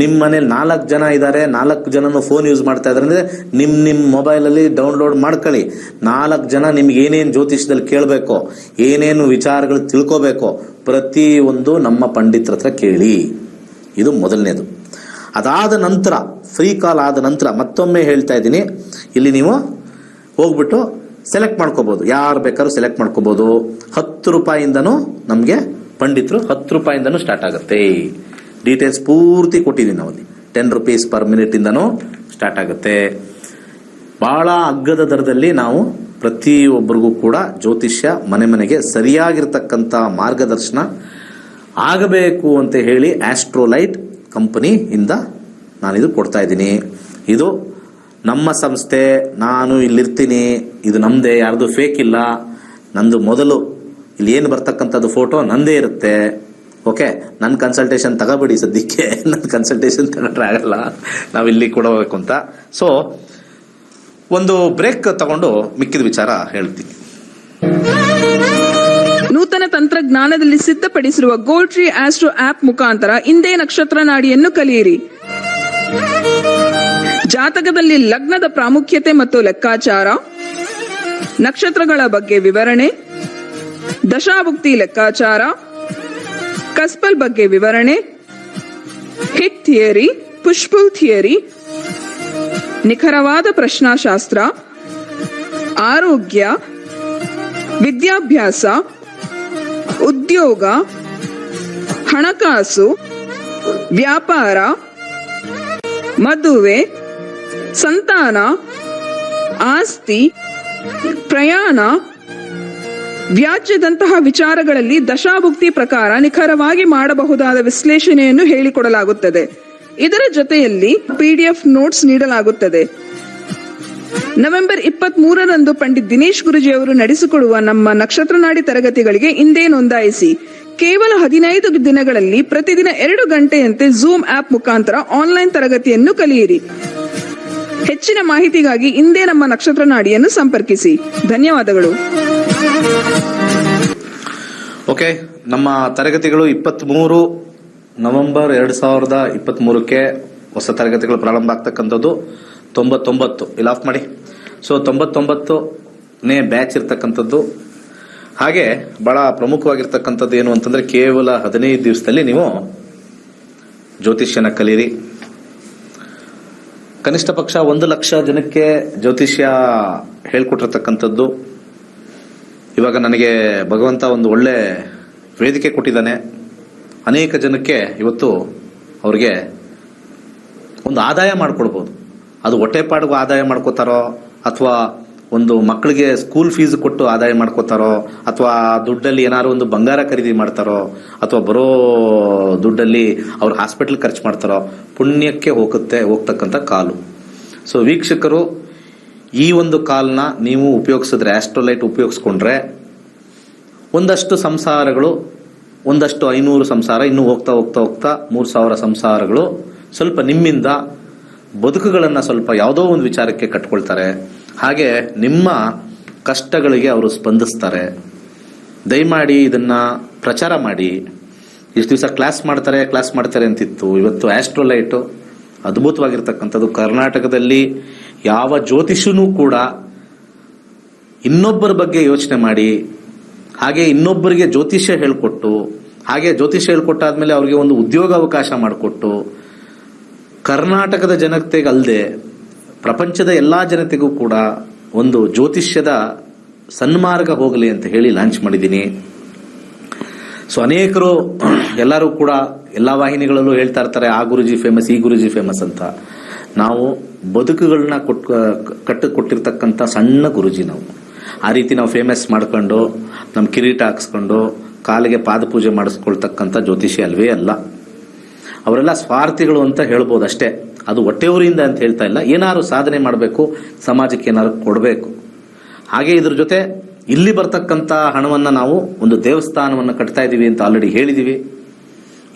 ನಿಮ್ಮ ಮನೇಲಿ 4 ಜನ ಇದ್ದಾರೆ, 4 ಜನನು ಫೋನ್ ಯೂಸ್ ಮಾಡ್ತಾ ಇದ್ದಾರೆ ಅಂದರೆ ನಿಮ್ಮ ಮೊಬೈಲಲ್ಲಿ ಡೌನ್ಲೋಡ್ ಮಾಡ್ಕೊಳ್ಳಿ. 4 ಜನ ನಿಮ್ಗೆ ಏನೇನು ಜ್ಯೋತಿಷದಲ್ಲಿ ಕೇಳಬೇಕೋ, ಏನೇನು ವಿಚಾರಗಳು ತಿಳ್ಕೋಬೇಕೋ ಪ್ರತಿಯೊಂದು ನಮ್ಮ ಪಂಡಿತರ ಹತ್ರ ಕೇಳಿ. ಇದು ಮೊದಲನೇದು. ಅದಾದ ನಂತರ ಫ್ರೀ ಕಾಲ್ ಆದ ನಂತರ ಮತ್ತೊಮ್ಮೆ ಹೇಳ್ತಾ ಇದ್ದೀನಿ, ಇಲ್ಲಿ ನೀವು ಹೋಗ್ಬಿಟ್ಟು ಸೆಲೆಕ್ಟ್ ಮಾಡ್ಕೋಬೋದು. ಯಾರು ಬೇಕಾದ್ರೂ ಸೆಲೆಕ್ಟ್ ಮಾಡ್ಕೋಬೋದು. 10 ರೂಪಾಯಿಂದನೂ ನಮಗೆ ಪಂಡಿತರು 10 ರೂಪಾಯಿಂದನೂ ಸ್ಟಾರ್ಟ್ ಆಗುತ್ತೆ. ಡೀಟೇಲ್ಸ್ ಪೂರ್ತಿ ಕೊಟ್ಟಿದ್ದೀನಿ ನಾವಲ್ಲಿ. 10 ರೂಪೀಸ್ ಪರ್ ಮಿನಿಟಿಂದನೂ ಸ್ಟಾರ್ಟ್ ಆಗುತ್ತೆ. ಬಹಳ ಅಗ್ಗದ ದರದಲ್ಲಿ ನಾವು ಪ್ರತಿಯೊಬ್ಬರಿಗೂ ಕೂಡ ಜ್ಯೋತಿಷ್ಯ ಮನೆ ಮನೆಗೆ ಸರಿಯಾಗಿರ್ತಕ್ಕಂಥ ಮಾರ್ಗದರ್ಶನ ಆಗಬೇಕು ಅಂತ ಹೇಳಿ ಆಸ್ಟ್ರೋಲೈಟ್ ಕಂಪನಿಯಿಂದ ನಾನಿದು ಕೊಡ್ತಾ ಇದ್ದೀನಿ. ಇದು ನಮ್ಮ ಸಂಸ್ಥೆ, ನಾನು ಇಲ್ಲಿರ್ತೀನಿ, ಇದು ನಮ್ಮದೇ, ಯಾರ್ದು ಫೇಕ್ ಇಲ್ಲ. ನಂದು ಮೊದಲು ಇಲ್ಲಿ ಏನು ಬರ್ತಕ್ಕಂಥದ್ದು ಫೋಟೋ ನಂದೇ ಇರುತ್ತೆ. ಓಕೆ, ನನ್ನ ಕನ್ಸಲ್ಟೇಷನ್ ತಗೋಬೇಡಿ ಸದ್ಯಕ್ಕೆ, ನನ್ನ ಕನ್ಸಲ್ಟೇಷನ್ ತಗೊಂಡ್ರೆ ಆಗಲ್ಲ, ನಾವು ಇಲ್ಲಿ ಕೊಡಬೇಕು ಅಂತ. ಸೊ ಒಂದು ಬ್ರೇಕ್ ತಗೊಂಡು ಮಿಕ್ಕಿದ ವಿಚಾರ ಹೇಳ್ತೀನಿ. ನೂತನ ತಂತ್ರಜ್ಞಾನದಲ್ಲಿ ಸಿದ್ಧಪಡಿಸಿರುವ ಗೋಲ್ಡ್ ಟ್ರೀ ಆಸ್ಟ್ರೋ ಆಪ್ ಮುಖಾಂತರ ಇಂದೇ ನಕ್ಷತ್ರ ನಾಡಿಯನ್ನು ಕಲಿಯಿರಿ. ಜಾತಕದಲ್ಲಿ ಲಗ್ನದ ಪ್ರಾಮುಖ್ಯತೆ ಮತ್ತು ಲೆಕ್ಕಾಚಾರ, ನಕ್ಷತ್ರಗಳ ಬಗ್ಗೆ ವಿವರಣೆ, ದಶಾಭುಕ್ತಿ ಲೆಕ್ಕಾಚಾರ, ಕಸ್ಪಲ್ ಬಗ್ಗೆ ವಿವರಣೆ, ಹಿಟ್ ಥಿಯರಿ, ಪುಷ್ಪುಲ್ ಥಿಯರಿ, ನಿಖರವಾದ ಪ್ರಶ್ನಾಶಾಸ್ತ್ರ, ಆರೋಗ್ಯ, ವಿದ್ಯಾಭ್ಯಾಸ, ಉದ್ಯೋಗ, ಹಣಕಾಸು, ವ್ಯಾಪಾರ, ಮದುವೆ, ಸಂತಾನ, ಆಸ್ತಿ, ಪ್ರಯಾಣ, ವ್ಯಾಜ್ಯದಂತಹ ವಿಚಾರಗಳಲ್ಲಿ ದಶಾಭುಕ್ತಿ ಪ್ರಕಾರ ನಿಖರವಾಗಿ ಮಾಡಬಹುದಾದ ವಿಶ್ಲೇಷಣೆಯನ್ನು ಹೇಳಿಕೊಡಲಾಗುತ್ತದೆ. ಇದರ ಜೊತೆಯಲ್ಲಿ PDF ನೋಟ್ಸ್ ನೀಡಲಾಗುತ್ತದೆ. ನವೆಂಬರ್ 23ರಂದು ಪಂಡಿತ್ ದಿನೇಶ್ ಗುರುಜಿ ಅವರು ನಡೆಸಿಕೊಡುವ ನಮ್ಮ ನಕ್ಷತ್ರ ನಾಡಿ ತರಗತಿಗಳಿಗೆ ಇಂದೇ ನೋಂದಾಯಿಸಿ. ಕೇವಲ 15 ದಿನಗಳಲ್ಲಿ ಪ್ರತಿದಿನ 2 ಗಂಟೆಯಂತೆ ಝೂಮ್ ಆಪ್ ಮುಖಾಂತರ ಆನ್ಲೈನ್ ತರಗತಿಯನ್ನು ಕಲಿಯಿರಿ. ಹೆಚ್ಚಿನ ಮಾಹಿತಿಗಾಗಿ ಇಂದೇ ನಮ್ಮ ನಕ್ಷತ್ರ ನಾಡಿಯನ್ನು ಸಂಪರ್ಕಿಸಿ. ಧನ್ಯವಾದಗಳು. ಓಕೆ, ನಮ್ಮ ತರಗತಿಗಳು 23 ನವೆಂಬರ್ 2023ಕ್ಕೆ ಹೊಸ ತರಗತಿಗಳು ಪ್ರಾರಂಭ ಆಗ್ತಕ್ಕಂಥದ್ದು. 99 ಇಲ್ಲಿ ಆಫ್ ಮಾಡಿ. ಸೊ 99ನೇ ಬ್ಯಾಚ್ ಇರ್ತಕ್ಕಂಥದ್ದು. ಹಾಗೆ ಬಹಳ ಪ್ರಮುಖವಾಗಿರ್ತಕ್ಕಂಥದ್ದು ಏನು ಅಂತಂದ್ರೆ, ಕೇವಲ 15 ದಿವಸದಲ್ಲಿ ನೀವು ಜ್ಯೋತಿಷ್ಯನ ಕಲೀರಿ. ಕನಿಷ್ಠ ಪಕ್ಷ 1 ಲಕ್ಷ ಜನಕ್ಕೆ ಜ್ಯೋತಿಷ್ಯ ಹೇಳ್ಕೊಟ್ಟಿರ್ತಕ್ಕಂಥದ್ದು. ಇವಾಗ ನನಗೆ ಭಗವಂತ ಒಂದು ಒಳ್ಳೆ ವೇದಿಕೆ ಕೊಟ್ಟಿದ್ದಾನೆ. ಅನೇಕ ಜನಕ್ಕೆ ಇವತ್ತು ಅವ್ರಿಗೆ ಒಂದು ಆದಾಯ ಮಾಡ್ಕೊಳ್ಬೋದು. ಅದು ಹೊಟ್ಟೆಪಾಡಿಗೂ ಆದಾಯ ಮಾಡ್ಕೋತಾರೋ, ಅಥವಾ ಒಂದು ಮಕ್ಕಳಿಗೆ ಸ್ಕೂಲ್ ಫೀಸ್ ಕೊಟ್ಟು ಆದಾಯ ಮಾಡ್ಕೋತಾರೋ, ಅಥವಾ ದುಡ್ಡಲ್ಲಿ ಏನಾದ್ರು ಒಂದು ಬಂಗಾರ ಖರೀದಿ ಮಾಡ್ತಾರೋ, ಅಥವಾ ಬರೋ ದುಡ್ಡಲ್ಲಿ ಅವ್ರ ಹಾಸ್ಪಿಟಲ್ ಖರ್ಚು ಮಾಡ್ತಾರೋ, ಪುಣ್ಯಕ್ಕೆ ಹೋಗ್ತಕ್ಕಂಥ ಕಾಲು. ಸೊ ವೀಕ್ಷಕರು, ಈ ಒಂದು ಕಾಲ್ನ ನೀವು ಉಪಯೋಗಿಸಿದ್ರೆ, ಆಸ್ಟ್ರೋಲೈಟ್ ಉಪಯೋಗಿಸ್ಕೊಂಡ್ರೆ ಒಂದಷ್ಟು ಸಂಸಾರಗಳು, ಒಂದಷ್ಟು 500 ಸಂಸಾರ, ಇನ್ನು ಹೋಗ್ತಾ 3000 ಸಂಸಾರಗಳು ಸ್ವಲ್ಪ ನಿಮ್ಮಿಂದ ಬದುಕುಗಳನ್ನು ಸ್ವಲ್ಪ ಯಾವುದೋ ಒಂದು ವಿಚಾರಕ್ಕೆ ಕಟ್ಕೊಳ್ತಾರೆ. ಹಾಗೆ ನಿಮ್ಮ ಕಷ್ಟಗಳಿಗೆ ಅವರು ಸ್ಪಂದಿಸ್ತಾರೆ. ದಯಮಾಡಿ ಇದನ್ನ ಪ್ರಚಾರ ಮಾಡಿ. ಇಷ್ಟು ದಿವಸ ಕ್ಲಾಸ್ ಮಾಡ್ತಾರೆ ಅಂತಿತ್ತು. ಇವತ್ತು ಆಸ್ಟ್ರೋಲೈಟು ಅದ್ಭುತವಾಗಿರ್ತಕ್ಕಂಥದ್ದು. ಕರ್ನಾಟಕದಲ್ಲಿ ಯಾವ ಜ್ಯೋತಿಷನೂ ಕೂಡ ಇನ್ನೊಬ್ಬರ ಬಗ್ಗೆ ಯೋಚನೆ ಮಾಡಿ, ಹಾಗೆ ಇನ್ನೊಬ್ಬರಿಗೆ ಜ್ಯೋತಿಷ್ಯ ಹೇಳ್ಕೊಟ್ಟು, ಹಾಗೆ ಜ್ಯೋತಿಷ್ಯ ಹೇಳ್ಕೊಟ್ಟಾದ್ಮೇಲೆ ಅವ್ರಿಗೆ ಒಂದು ಉದ್ಯೋಗ ಅವಕಾಶ ಮಾಡಿಕೊಟ್ಟು, ಕರ್ನಾಟಕದ ಜನತೆಗೆ ಅಲ್ಲದೆ ಪ್ರಪಂಚದ ಎಲ್ಲಾ ಜನತೆಗೂ ಕೂಡ ಒಂದು ಜ್ಯೋತಿಷ್ಯದ ಸನ್ಮಾರ್ಗ ಹೋಗಲಿ ಅಂತ ಹೇಳಿ ಲಾಂಚ್ ಮಾಡಿದ್ದೀನಿ. ಸೊ ಅನೇಕರು ಎಲ್ಲರೂ ಕೂಡ ಎಲ್ಲಾ ವಾಹಿನಿಗಳಲ್ಲೂ ಹೇಳ್ತಾ ಇರ್ತಾರೆ, ಆ ಗುರುಜಿ ಫೇಮಸ್, ಈ ಗುರುಜಿ ಫೇಮಸ್ ಅಂತ. ನಾವು ಬದುಕುಗಳನ್ನ ಕೊಟ್ಟಿರ್ತಕ್ಕಂಥ ಸಣ್ಣ ಗುರುಜಿ ನಾವು. ಆ ರೀತಿ ನಾವು ಫೇಮಸ್ ಮಾಡ್ಕೊಂಡು ನಮ್ಮ ಕಿರೀಟ ಹಾಕ್ಸ್ಕೊಂಡು ಕಾಲಿಗೆ ಪಾದಪೂಜೆ ಮಾಡಿಸ್ಕೊಳ್ತಕ್ಕಂಥ ಜ್ಯೋತಿಷಿ ಅಲ್ವೇ ಅಲ್ಲ. ಅವರೆಲ್ಲ ಸ್ವಾರ್ಥಿಗಳು ಅಂತ ಹೇಳ್ಬೋದು ಅಷ್ಟೇ. ಅದು ಹೊಟ್ಟೆಯವರಿಂದ ಅಂತ ಹೇಳ್ತಾ ಇಲ್ಲ. ಏನಾದ್ರು ಸಾಧನೆ ಮಾಡಬೇಕು, ಸಮಾಜಕ್ಕೆ ಏನಾದ್ರು ಕೊಡಬೇಕು. ಹಾಗೆ ಇದ್ರ ಜೊತೆ ಇಲ್ಲಿ ಬರ್ತಕ್ಕಂಥ ಹಣವನ್ನ ನಾವು ಒಂದು ದೇವಸ್ಥಾನವನ್ನು ಕಟ್ತಾ ಇದೀವಿ ಅಂತ ಆಲ್ರೆಡಿ ಹೇಳಿದೀವಿ.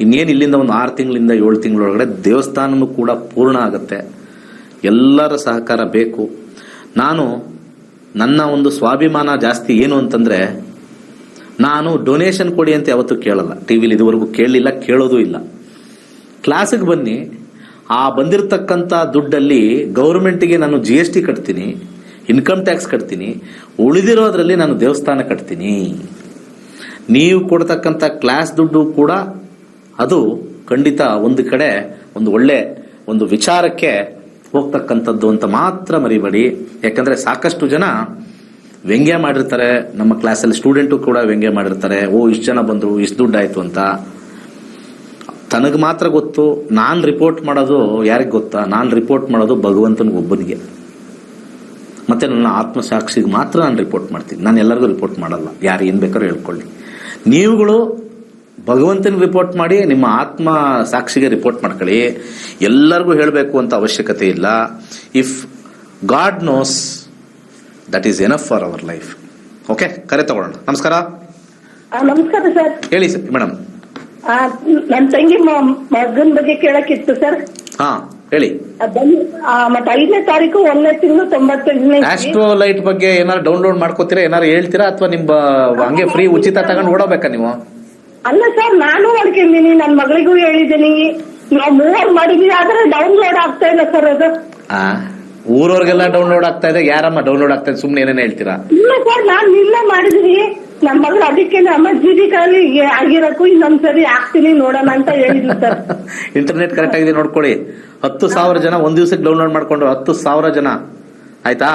ಇನ್ನೇನು ಇಲ್ಲಿಂದ ಒಂದು 6 ತಿಂಗಳಿಂದ 7 ತಿಂಗಳೊಳಗಡೆ ದೇವಸ್ಥಾನನೂ ಕೂಡ ಪೂರ್ಣ ಆಗುತ್ತೆ. ಎಲ್ಲರ ಸಹಕಾರ ಬೇಕು. ನನ್ನ ಒಂದು ಸ್ವಾಭಿಮಾನ ಜಾಸ್ತಿ ಏನು ಅಂತಂದ್ರೆ, ನಾನು ಡೊನೇಷನ್ ಕೊಡಿ ಅಂತ ಯಾವತ್ತೂ ಕೇಳಲ್ಲ. ಟಿವಿಲಿ ಇದುವರೆಗೂ ಕೇಳಲಿಲ್ಲ, ಕೇಳೋದು ಇಲ್ಲ. ಕ್ಲಾಸಿಗೆ ಬನ್ನಿ, ಆ ಬಂದಿರತಕ್ಕಂಥ ದುಡ್ಡಲ್ಲಿ ಗೌರ್ಮೆಂಟಿಗೆ ನಾನು GST ಕಟ್ತೀನಿ, ಇನ್ಕಮ್ ಟ್ಯಾಕ್ಸ್ ಕಟ್ತೀನಿ, ಉಳಿದಿರೋದ್ರಲ್ಲಿ ನಾನು ದೇವಸ್ಥಾನ ಕಟ್ತೀನಿ. ನೀವು ಕೊಡ್ತಕ್ಕಂಥ ಕ್ಲಾಸ್ ದುಡ್ಡು ಕೂಡ ಅದು ಖಂಡಿತ ಒಂದು ಕಡೆ ಒಂದು ಒಳ್ಳೆ ಒಂದು ವಿಚಾರಕ್ಕೆ ಹೋಗ್ತಕ್ಕಂಥದ್ದು ಅಂತ ಮಾತ್ರ ಮರಿಬೇಡಿ. ಯಾಕಂದ್ರೆ ಸಾಕಷ್ಟು ಜನ ವ್ಯಂಗ್ಯ ಮಾಡಿರ್ತಾರೆ, ನಮ್ಮ ಕ್ಲಾಸಲ್ಲಿ ಸ್ಟೂಡೆಂಟು ಕೂಡ ವ್ಯಂಗ್ಯ ಮಾಡಿರ್ತಾರೆ. ಇಷ್ಟು ಜನ ಬಂದ್ರು, ಇಷ್ಟು ದುಡ್ಡು ಆಯ್ತು ಅಂತ. ತನಗೆ ಮಾತ್ರ ಗೊತ್ತು. ನಾನು ರಿಪೋರ್ಟ್ ಮಾಡೋದು ಯಾರಿಗೆ ಗೊತ್ತಾ? ನಾನು ರಿಪೋರ್ಟ್ ಮಾಡೋದು ಭಗವಂತನಿಗೊಬ್ಬನಿಗೆ, ಮತ್ತೆ ನನ್ನ ಆತ್ಮಸಾಕ್ಷಿಗೆ ಮಾತ್ರ ನಾನು ರಿಪೋರ್ಟ್ ಮಾಡ್ತೀನಿ. ನಾನು ಎಲ್ಲರಿಗೂ ರಿಪೋರ್ಟ್ ಮಾಡಲ್ಲ. ಯಾರು ಏನ್ ಬೇಕಾದ್ರೂ ಹೇಳ್ಕೊಳ್ಳಿ. ನೀವುಗಳು ಭಗವಂತನಿಗೆ ರಿಪೋರ್ಟ್ ಮಾಡಿ, ನಿಮ್ಮ ಆತ್ಮ ಸಾಕ್ಷಿಗೆ ರಿಪೋರ್ಟ್ ಮಾಡ್ಕೊಳ್ಳಿ. ಎಲ್ಲರಿಗೂ ಹೇಳಬೇಕು ಅಂತ ಅವಶ್ಯಕತೆ ಇಲ್ಲ. If God knows, that is enough for our life. Okay, ಕರೆ ತಗೊಳ್ಳೋಣ. ನಮಸ್ಕಾರ. ನಮಸ್ಕಾರ ಸರ್. ಹೇಳಿ ಮೇಡಮ್. ನನ್ನ ತಂಗಿ ಮಗನ ಬಗ್ಗೆ ಕೇಳಕ್ಕಿತ್ತು ಸರ್. ಹಾ ಹೇಳಿ. ಮತ್ತೆ 5ನೇ ತಾರೀಕು 1ನೇ ತಿಂಗಳು 95ನೇ. ಆಸ್ಟ್ರೋ ಲೈಟ್ ಬಗ್ಗೆ ಏನಾರು ಡೌನ್ಲೋಡ್ ಮಾಡ್ಕೋತೀರಾ, ಏನಾರು ಹೇಳ್ತೀರಾ, ಅಥವಾ ನಿಮ್ ಹಂಗೆ ಫ್ರೀ ಉಚಿತ ತಗೊಂಡು ಓಡೋಬೇಕಾ ನೀವು? ಅಲ್ಲ ಸರ್, ನಾನು ಮಾಡ್ಕೊಂಡಿನಿ, ನನ್ನ ಮಗಳಿಗೂ ಹೇಳಿದ್ದೀನಿ. ನಾವು 3 ಮಾಡಿದೀವಿ, ಆದ್ರೆ ಡೌನ್ಲೋಡ್ ಆಗ್ತಾ ಇಲ್ಲ ಸರ್ ಅದು. ಊರವ್ರಿಗೆಲ್ಲ ಡೌನ್ಲೋಡ್ ಆಗ್ತಾ ಇದೆ. ಯಾರಮ್ಮ ಡೌನ್ಲೋಡ್ ಆಗ್ತಾ ಇದೆ? ಸುಮ್ನೆ ಏನೇನು ಹೇಳ್ತೀರಾ? ಇಲ್ಲ ಸರ್, ನಾನು ನಿನ್ನೆ ಮಾಡಿದೀನಿ. ನನ್ನ ಮಗಳು ಅದಕ್ಕೆ ನಮ್ಮ GB ಕಾಲಿ ಆಗಿರಕ್ಕೂ ಇನ್ನೊಂದ್ಸರಿ ಹಾಕ್ತೀನಿ ನೋಡೋಣ ಅಂತ ಹೇಳಿದ್ರು ಸರ್. ಇಂಟರ್ನೆಟ್ ಕರೆಕ್ಟ್ ಆಗಿದೆ ನೋಡ್ಕೊಳ್ಳಿ. 10,000 ಜನ ಒಂದ್ ದಿವಸಕ್ಕೆ ಡೌನ್ಲೋಡ್ ಮಾಡ್ಕೊಂಡ್ರು. 10,000 ಜನ ಆಯ್ತಾ?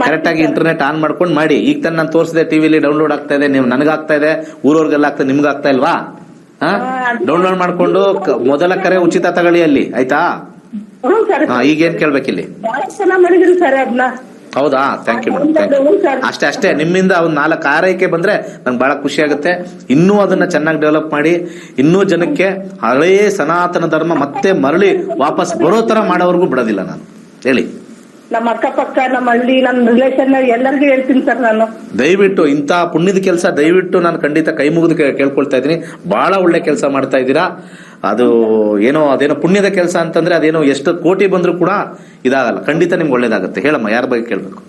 ಕರೆಕ್ಟ್ ಆಗಿ ಇಂಟರ್ನೆಟ್ ಆನ್ ಮಾಡ್ಕೊಂಡು ಮಾಡಿ. ಈಗ ತಾನು ನಾನು ತೋರಿಸಿದೆ, ಟಿವಿಲಿ ಡೌನ್ಲೋಡ್ ಆಗ್ತಾ ಇದೆ. ನೀವು ನನಗಾಗ್ತಾ ಇದೆ, ಊರವ್ರಿಗೆಲ್ಲ ಆಗ್ತಾ, ನಿಮ್ಗೆ ಆಗ್ತಾ ಇಲ್ವಾ? ಡೌನ್ಲೋಡ್ ಮಾಡ್ಕೊಂಡು ಮೊದಲ ಕರೆ ಉಚಿತ ತಗೊಳ್ಳಿ ಅಲ್ಲಿ, ಆಯ್ತಾ? ಈಗ ಏನ್ ಕೇಳ್ಬೇಕಿಲ್ಲಿ? ಮಾಡಿದ್ರು ಸರ್ ಅದನ್ನ. ಹೌದಾ? Thank you madam, thank you. ಅಷ್ಟೇ ನಿಮ್ಮಿಂದ ಒಂದ್ 4 ಆರೈಕೆ ಬಂದ್ರೆ ನಂಗೆ ಬಹಳ ಖುಷಿ ಆಗುತ್ತೆ. ಇನ್ನೂ ಅದನ್ನ ಚೆನ್ನಾಗಿ ಡೆವಲಪ್ ಮಾಡಿ, ಇನ್ನೂ ಜನಕ್ಕೆ ಹಳೇ ಸನಾತನ ಧರ್ಮ ಮತ್ತೆ ಮರಳಿ ವಾಪಸ್ ಬರೋ ತರ ಮಾಡೋವರೆಗೂ ಬಿಡೋದಿಲ್ಲ ನಾನು. ಹೇಳಿ. ನಮ್ಮ ಅಕ್ಕಪಕ್ಕ, ನಮ್ಮ ಹಳ್ಳಿ, ನಮ್ಮ ರಿಲೇಷನ್ ಎಲ್ಲರಿಗೂ ಹೇಳ್ತೀನಿ ಸರ್ ನಾನು. ದಯವಿಟ್ಟು ಇಂಥ ಪುಣ್ಯದ ಕೆಲಸ ದಯವಿಟ್ಟು ನಾನು ಖಂಡಿತ ಕೈ ಮುಗಿದು ಕೇಳ್ಕೊಳ್ತಾ ಇದ್ದೀನಿ. ಬಹಳ ಒಳ್ಳೆ ಕೆಲಸ ಮಾಡ್ತಾ ಇದ್ದೀರಾ. ಅದು ಅದೇನೋ ಪುಣ್ಯದ ಕೆಲಸ ಅಂತಂದ್ರೆ ಅದೇನೋ ಎಷ್ಟು ಕೋಟಿ ಬಂದ್ರು ಕೂಡ ಇದಾಗಲ್ಲ. ಖಂಡಿತ ನಿಮ್ಗೆ ಒಳ್ಳೇದಾಗುತ್ತೆ. ಹೇಳಮ್ಮ, ಯಾರ ಬಗ್ಗೆ ಕೇಳ್ಬೇಕು?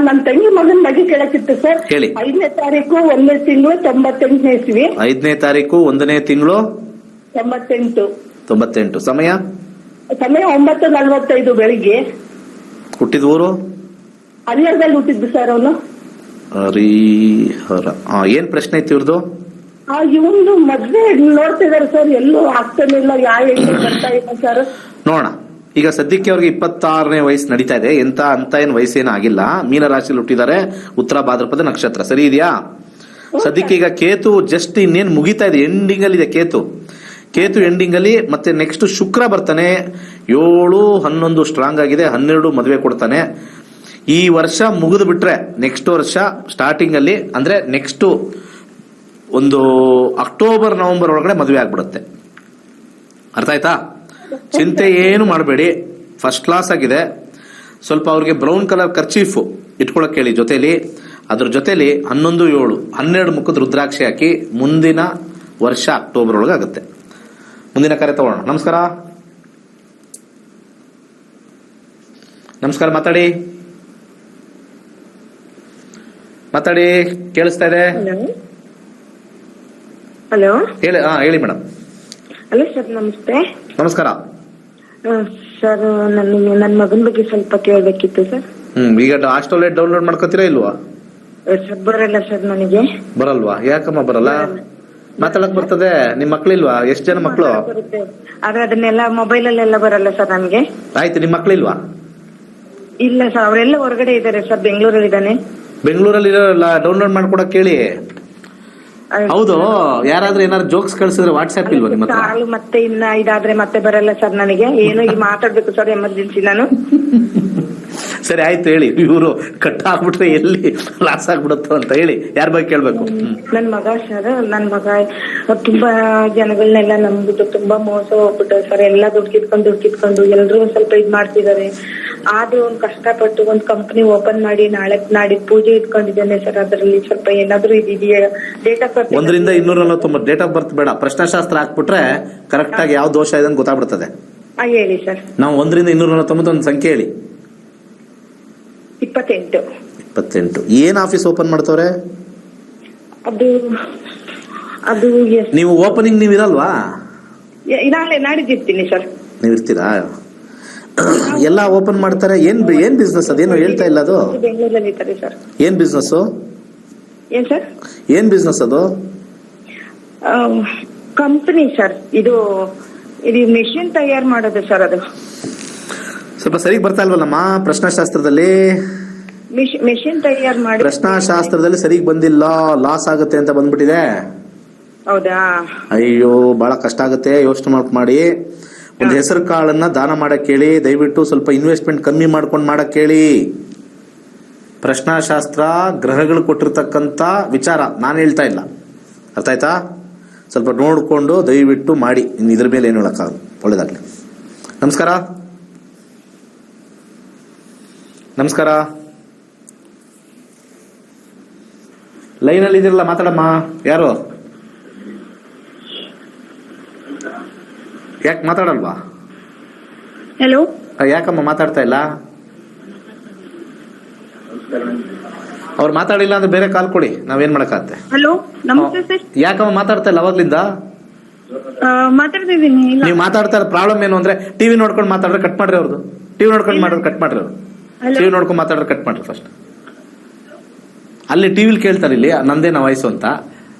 ನನ್ನ ತಂಗಿ ಮಗನ ಬಗ್ಗೆ ಕೇಳಕ್ಕಿತ್ತು ಸರ್. ಹೇಳಿ. 5ನೇ ತಾರೀಕು 1ನೇ ತಿಂಗಳು 98ನೇ ಇಸ್ವಿ. 5ನೇ ತಾರೀಕು 1ನೇ ತಿಂಗಳು 98. ಸಮಯ 9:45 ಬೆಳಿಗ್ಗೆ. ಹುಟ್ಟಿದ ಊರು? ಹರಿಹರದಲ್ಲಿ ಹುಟ್ಟಿದ್ದು ಸರ್ ಅವನು. ಹರಿಹರ. ಏನ್ ಪ್ರಶ್ನೆ ಇತ್ತು ಇವ್ರದ್ದು? ಇವನು ಮದ್ವೆ ನೋಡ್ತಿದಾರೆ ಸರ್, ಎಲ್ಲೂ ಆಗ್ತಾನಿಲ್ಲ, ಯಾವ ಹೆಣ್ಣು ಬರ್ತಾ ಇಲ್ಲ ಸರ್. ನೋಡೋಣ. ಈಗ ಸದ್ಯಕ್ಕೆ ಅವ್ರಿಗೆ 26ನೇ ವಯಸ್ಸು ನಡೀತಾ ಇದೆ. ಅಂತ ಏನ್ ವಯಸ್ಸೇನು ಆಗಿಲ್ಲ. ಮೀನರಾಶಿಯಲ್ಲಿ ಹುಟ್ಟಿದ್ದಾರೆ, ಉತ್ತರ ಭಾದ್ರಪದ ನಕ್ಷತ್ರ. ಸರಿ ಇದೆಯಾ? ಸದ್ಯಕ್ಕೆ ಈಗ ಕೇತು ಜಸ್ಟ್ ಇನ್ನೇನ್ ಮುಗಿತಾ ಇದೆ, ಎಂಡಿಂಗ್ ಅಲ್ಲಿ ಇದೆ ಕೇತು ಎಂಡಿಂಗ್ ಅಲ್ಲಿ. ಮತ್ತೆ ನೆಕ್ಸ್ಟ್ ಶುಕ್ರ ಬರ್ತಾನೆ. 7, 11 ಸ್ಟ್ರಾಂಗ್ ಆಗಿದೆ. 12 ಮದುವೆ ಕೊಡ್ತಾನೆ. ಈ ವರ್ಷ ಮುಗಿದು ಬಿಟ್ರೆ ನೆಕ್ಸ್ಟ್ ವರ್ಷ ಸ್ಟಾರ್ಟಿಂಗ್ ಅಲ್ಲಿ, ಅಂದ್ರೆ ನೆಕ್ಸ್ಟ್ ಒಂದು ಅಕ್ಟೋಬರ್ ನವೆಂಬರ್ ಒಳಗಡೆ ಮದುವೆ ಆಗ್ಬಿಡುತ್ತೆ. ಅರ್ಥ ಆಯ್ತಾ? ಚಿಂತೆ ಏನು ಮಾಡಬೇಡಿ, ಫಸ್ಟ್ ಕ್ಲಾಸ್ ಆಗಿದೆ. ಸ್ವಲ್ಪ ಅವ್ರಿಗೆ ಬ್ರೌನ್ ಕಲರ್ ಕರ್ಚೀಫ್ ಇಟ್ಕೊಳಕ್ ಹೇಳಿ ಜೊತೆಲಿ. ಅದ್ರ ಜೊತೆಲಿ 11/7 12 ಮುಖದ ರುದ್ರಾಕ್ಷಿ ಹಾಕಿ. ಮುಂದಿನ ವರ್ಷ ಅಕ್ಟೋಬರ್ ಒಳಗೆ ಆಗುತ್ತೆ. ಮುಂದಿನ ಕರೆ ತಗೊಳ್ಳೋಣ. ನಮಸ್ಕಾರ. ಮಾತಾಡಿ, ಕೇಳಿಸ್ತಾ ಇದೆ? ಹಲೋ, ಹೇಳಿ ಮೇಡಮ್. ಹಲೋ ಸರ್, ನಮಸ್ತೆ. ನಮಸ್ಕಾರ ಸರ್. ನನ್ನ ಮಗನ ಬಗ್ಗೆ ಸ್ವಲ್ಪ ಕೇಳಬೇಕಿತ್ತು ಸರ್. ಈಗ ಹಾಸ್ಟೆಲ್ ಡೌನ್ಲೋಡ್ ಮಾಡ್ಕೋತೀರಾ ಇಲ್ವಾ? ಸರ್ ಬರಲ್ಲ ಸರ್ ನನಗೆ. ಬರಲ್ವಾ? ಯಾಕಮ್ಮ ಬರಲ್ಲ? ಮಾತಾಡಕ್ ಬರ್ತದೆ. ನಿಮ್ ಮಕ್ಳಿಲ್ವಾ? ಎಷ್ಟು ಜನ ಮಕ್ಳು? ಆದ್ರೆ ಅದನ್ನೆಲ್ಲ ಮೊಬೈಲ್ ಅಲ್ಲೆಲ್ಲ ಬರಲ್ಲ ಸರ್ ನನ್ಗೆ. ಆಯ್ತು, ನಿಮ್ ಮಕ್ಳಿಲ್ವಾ? ಇಲ್ಲ ಸರ್, ಅವರೆಲ್ಲ ಹೊರಗಡೆ ಇದಾರೆ ಸರ್, ಬೆಂಗಳೂರಲ್ಲಿ ಇದ್ದಾನೆ. ಬೆಂಗಳೂರಲ್ಲಿ ಡೌನ್ಲೋಡ್ ಮಾಡ್ಕೊಡಕ್ ಕೇಳಿ. ಹೌದು, ಯಾರಾದ್ರೂ ಏನಾದ್ರು ಜೋಕ್ಸ್ ಕಳ್ಸಿದ್ರೆ ವಾಟ್ಸ್ಆಪ್ ಇಲ್ವಾ ನಿಮ್ಮ ಹತ್ರ? ಮತ್ತೆ ಇನ್ನ ಇದಾದ್ರೆ ಮತ್ತೆ ಬರಲ್ಲ ಸರ್ ನನಗೆ. ಏನೋ ಈಗ ಮಾತಾಡ್ಬೇಕು ಸರ್, ಎಮರ್ಜೆನ್ಸಿ ನಾನು. ಸರಿ ಆಯ್ತು, ಹೇಳಿ. ಇವರು ಕಟ್ ಆಗ್ಬಿಟ್ರೆ ಎಲ್ಲಿ ಲಾಸ್ ಆಗ್ಬಿಡುತ್ತೋ ಅಂತ ಹೇಳಿ. ಯಾರ ಬಗ್ಗೆ ಕೇಳ್ಬೇಕು? ನನ್ ಮಗ ಸರ್, ನನ್ ಮಗ ತುಂಬಾ ಜನಗಳನ್ನೆಲ್ಲ ನಂಬಿಟ್ಟು ತುಂಬಾ ಮೋಸ ಹೋಗ್ಬಿಟ್ಟು ಸರ್. ಎಲ್ಲ ದುಡ್ಡು ಕಿತ್ಕೊಂಡು ಎಲ್ರು ಸ್ವಲ್ಪ ಇದ್ ಮಾಡ್ತಿದಾರೆ. ಆದ್ರೂ ಒಂದ್ ಕಷ್ಟಪಟ್ಟು ಒಂದ್ ಕಂಪನಿ ಓಪನ್ ಮಾಡಿ ನಾಡಿದ್ ಪೂಜೆ ಇಟ್ಕೊಂಡಿದ್ದೇನೆ ಸರ್. ಅದರಲ್ಲಿ ಸ್ವಲ್ಪ ಏನಾದ್ರು ಇದೆಯಾ? ಡೇಟ್ ಆಫ್ ಬರ್ತ್ 1ರಿಂದ 249 ಡೇಟ್ ಆಫ್ ಬರ್ತ್ ಬೇಡ, ಪ್ರಶ್ನಾಶಾಸ್ತ್ರ ಹಾಕ್ಬಿಟ್ರೆ ಕರೆಕ್ಟ್ ಆಗಿ ಯಾವ ದೋಷ ಇದೆ ಅಂತ ಗೊತ್ತಾಗ್ಬಿಡ್ತದೆ. ಹೇಳಿ ಸರ್. ನಾವು 1ರಿಂದ 249 ಒಂದು ಸಂಖ್ಯೆ ಹೇಳಿ. 28. ಏನ್ ಆಫೀಸ್ ಓಪನ್ ಮಾಡ್ತವ್ರೆ? ಅದು ನೀವು ಓಪನಿಂಗ್ ನೀವು ಇರಲ್ವಾ? ನಾಳೆ ನಾಡಿದ್ದಿರ್ತೀನಿ ಸರ್. ನೀವು ಇರ್ತೀರಾ? ಎಲ್ಲ ಓಪನ್ ಮಾಡ್ತಾರೆ. ಏನ್ ಬಿಸ್ನೆಸ್ ಅದೇನು ಹೇಳ್ತಾ ಇಲ್ಲ ಅದು? ಬೆಂಗಳೂರಲ್ಲಿ ಇದ್ದಾರೆ ಸರ್. ಏನ್ ಬಿಸ್ನೆಸ್? ಏನ್ ಸರ್? ಏನ್ ಬಿಸ್ನೆಸ್ ಅದು? Company sir. ಇದು ಮೆಷಿನ್ ತಯಾರು ಮಾಡೋದು ಸರ್. ಅದು ಸ್ವಲ್ಪ ಸರಿಗ್ ಬರ್ತಾ ಇಲ್ವಲ್ಲಮ್ಮ ಪ್ರಶ್ನಾಶಾಸ್ತ್ರದಲ್ಲಿ? ಮೆಷಿನ್ ತಯಾರು ಮಾಡಿ ಪ್ರಶ್ನಾಶಾಸ್ತ್ರದಲ್ಲಿ ಸರಿಗ್ ಬಂದಿಲ್ಲ, ಲಾಸ್ ಆಗುತ್ತೆ ಅಂತ ಬಂದ್ಬಿಟ್ಟಿದೆ. ಹೌದಾ? ಅಯ್ಯೋ ಬಹಳ ಕಷ್ಟ ಆಗುತ್ತೆ. ಯೋಚನೆ ಮಾಡಿ ಒಂದು ಹೆಸರು ಕಾಳನ್ನ ದಾನ ಮಾಡಕ್ ಹೇಳಿ. ದಯವಿಟ್ಟು ಸ್ವಲ್ಪ ಇನ್ವೆಸ್ಟ್ಮೆಂಟ್ ಕಮ್ಮಿ ಮಾಡ್ಕೊಂಡು ಮಾಡಕ್ ಹೇಳಿ. ಪ್ರಶ್ನಾಶಾಸ್ತ್ರ ಗ್ರಹಗಳು ಕೊಟ್ಟಿರ್ತಕ್ಕಂಥ ವಿಚಾರ, ನಾನು ಹೇಳ್ತಾ ಇಲ್ಲ. ಅರ್ಥ ಆಯ್ತಾ? ಸ್ವಲ್ಪ ನೋಡಿಕೊಂಡು ದಯವಿಟ್ಟು ಮಾಡಿ. ಇದ್ರ ಮೇಲೆ ಏನು ಹೇಳಕ್ಕಾಗಲ್ಲ. ಒಳ್ಳೇದಾಗ್ಲಿ. ನಮಸ್ಕಾರ. ನಮಸ್ಕಾರ. ಲೈನಲ್ಲಿ ಇದಿರಲ್ಲ, ಮಾತಾಡಮ್ಮ. ಯಾರು? ಯಾಕೆ ಮಾತಾಡಲ್ವಾ? ಹಲೋ. ಯಾಕಮ್ಮ ಮಾತಾಡ್ತಾ ಇಲ್ಲ? ಅವ್ರು ಮಾತಾಡಿಲ್ಲ ಅಂದ್ರೆ ಬೇರೆ ಕಾಲ್ ಕೊಡಿ, ನಾವೇನ್ ಮಾಡಕ್ಕಾಗತ್ತೆ. ಹಲೋ, ನಮಸ್ತೆ ಸರ್. ಯಾಕಮ್ಮ ಮಾತಾಡ್ತಾ ಇಲ್ಲ ಅವಾಗ್ಲಿಂದ? ಮಾತಾಡ್ತಿದ್ದೀನಿ. ನೀವು ಮಾತಾಡ್ತಾ ಇರೋ ಪ್ರಾಬ್ಲಮ್ ಏನು ಅಂದ್ರೆ ಟಿವಿ ನೋಡ್ಕೊಂಡು ಮಾತಾಡ್ರೆ ಕಟ್ ಮಾಡ್ರಿ. ಅವ್ರದ್ದು ಟಿವಿ ನೋಡ್ಕೊಂಡು ಮಾಡಿದ್ರೆ ಕಟ್ ಮಾಡ್ರಿ. ಅವ್ರು ಟಿವಿ ನೋಡ್ಕೊಂಡು ಮಾತಾಡ್ರೆ ಕಟ್ ಮಾಡ್ರಿ ಫಸ್ಟ್. ಅಲ್ಲಿ ಟಿವಿಲಿ ಕೇಳ್ತಾರೆ, ಇಲ್ಲಿ ನಂದೇನ ವಯಸ್ಸು ಅಂತ.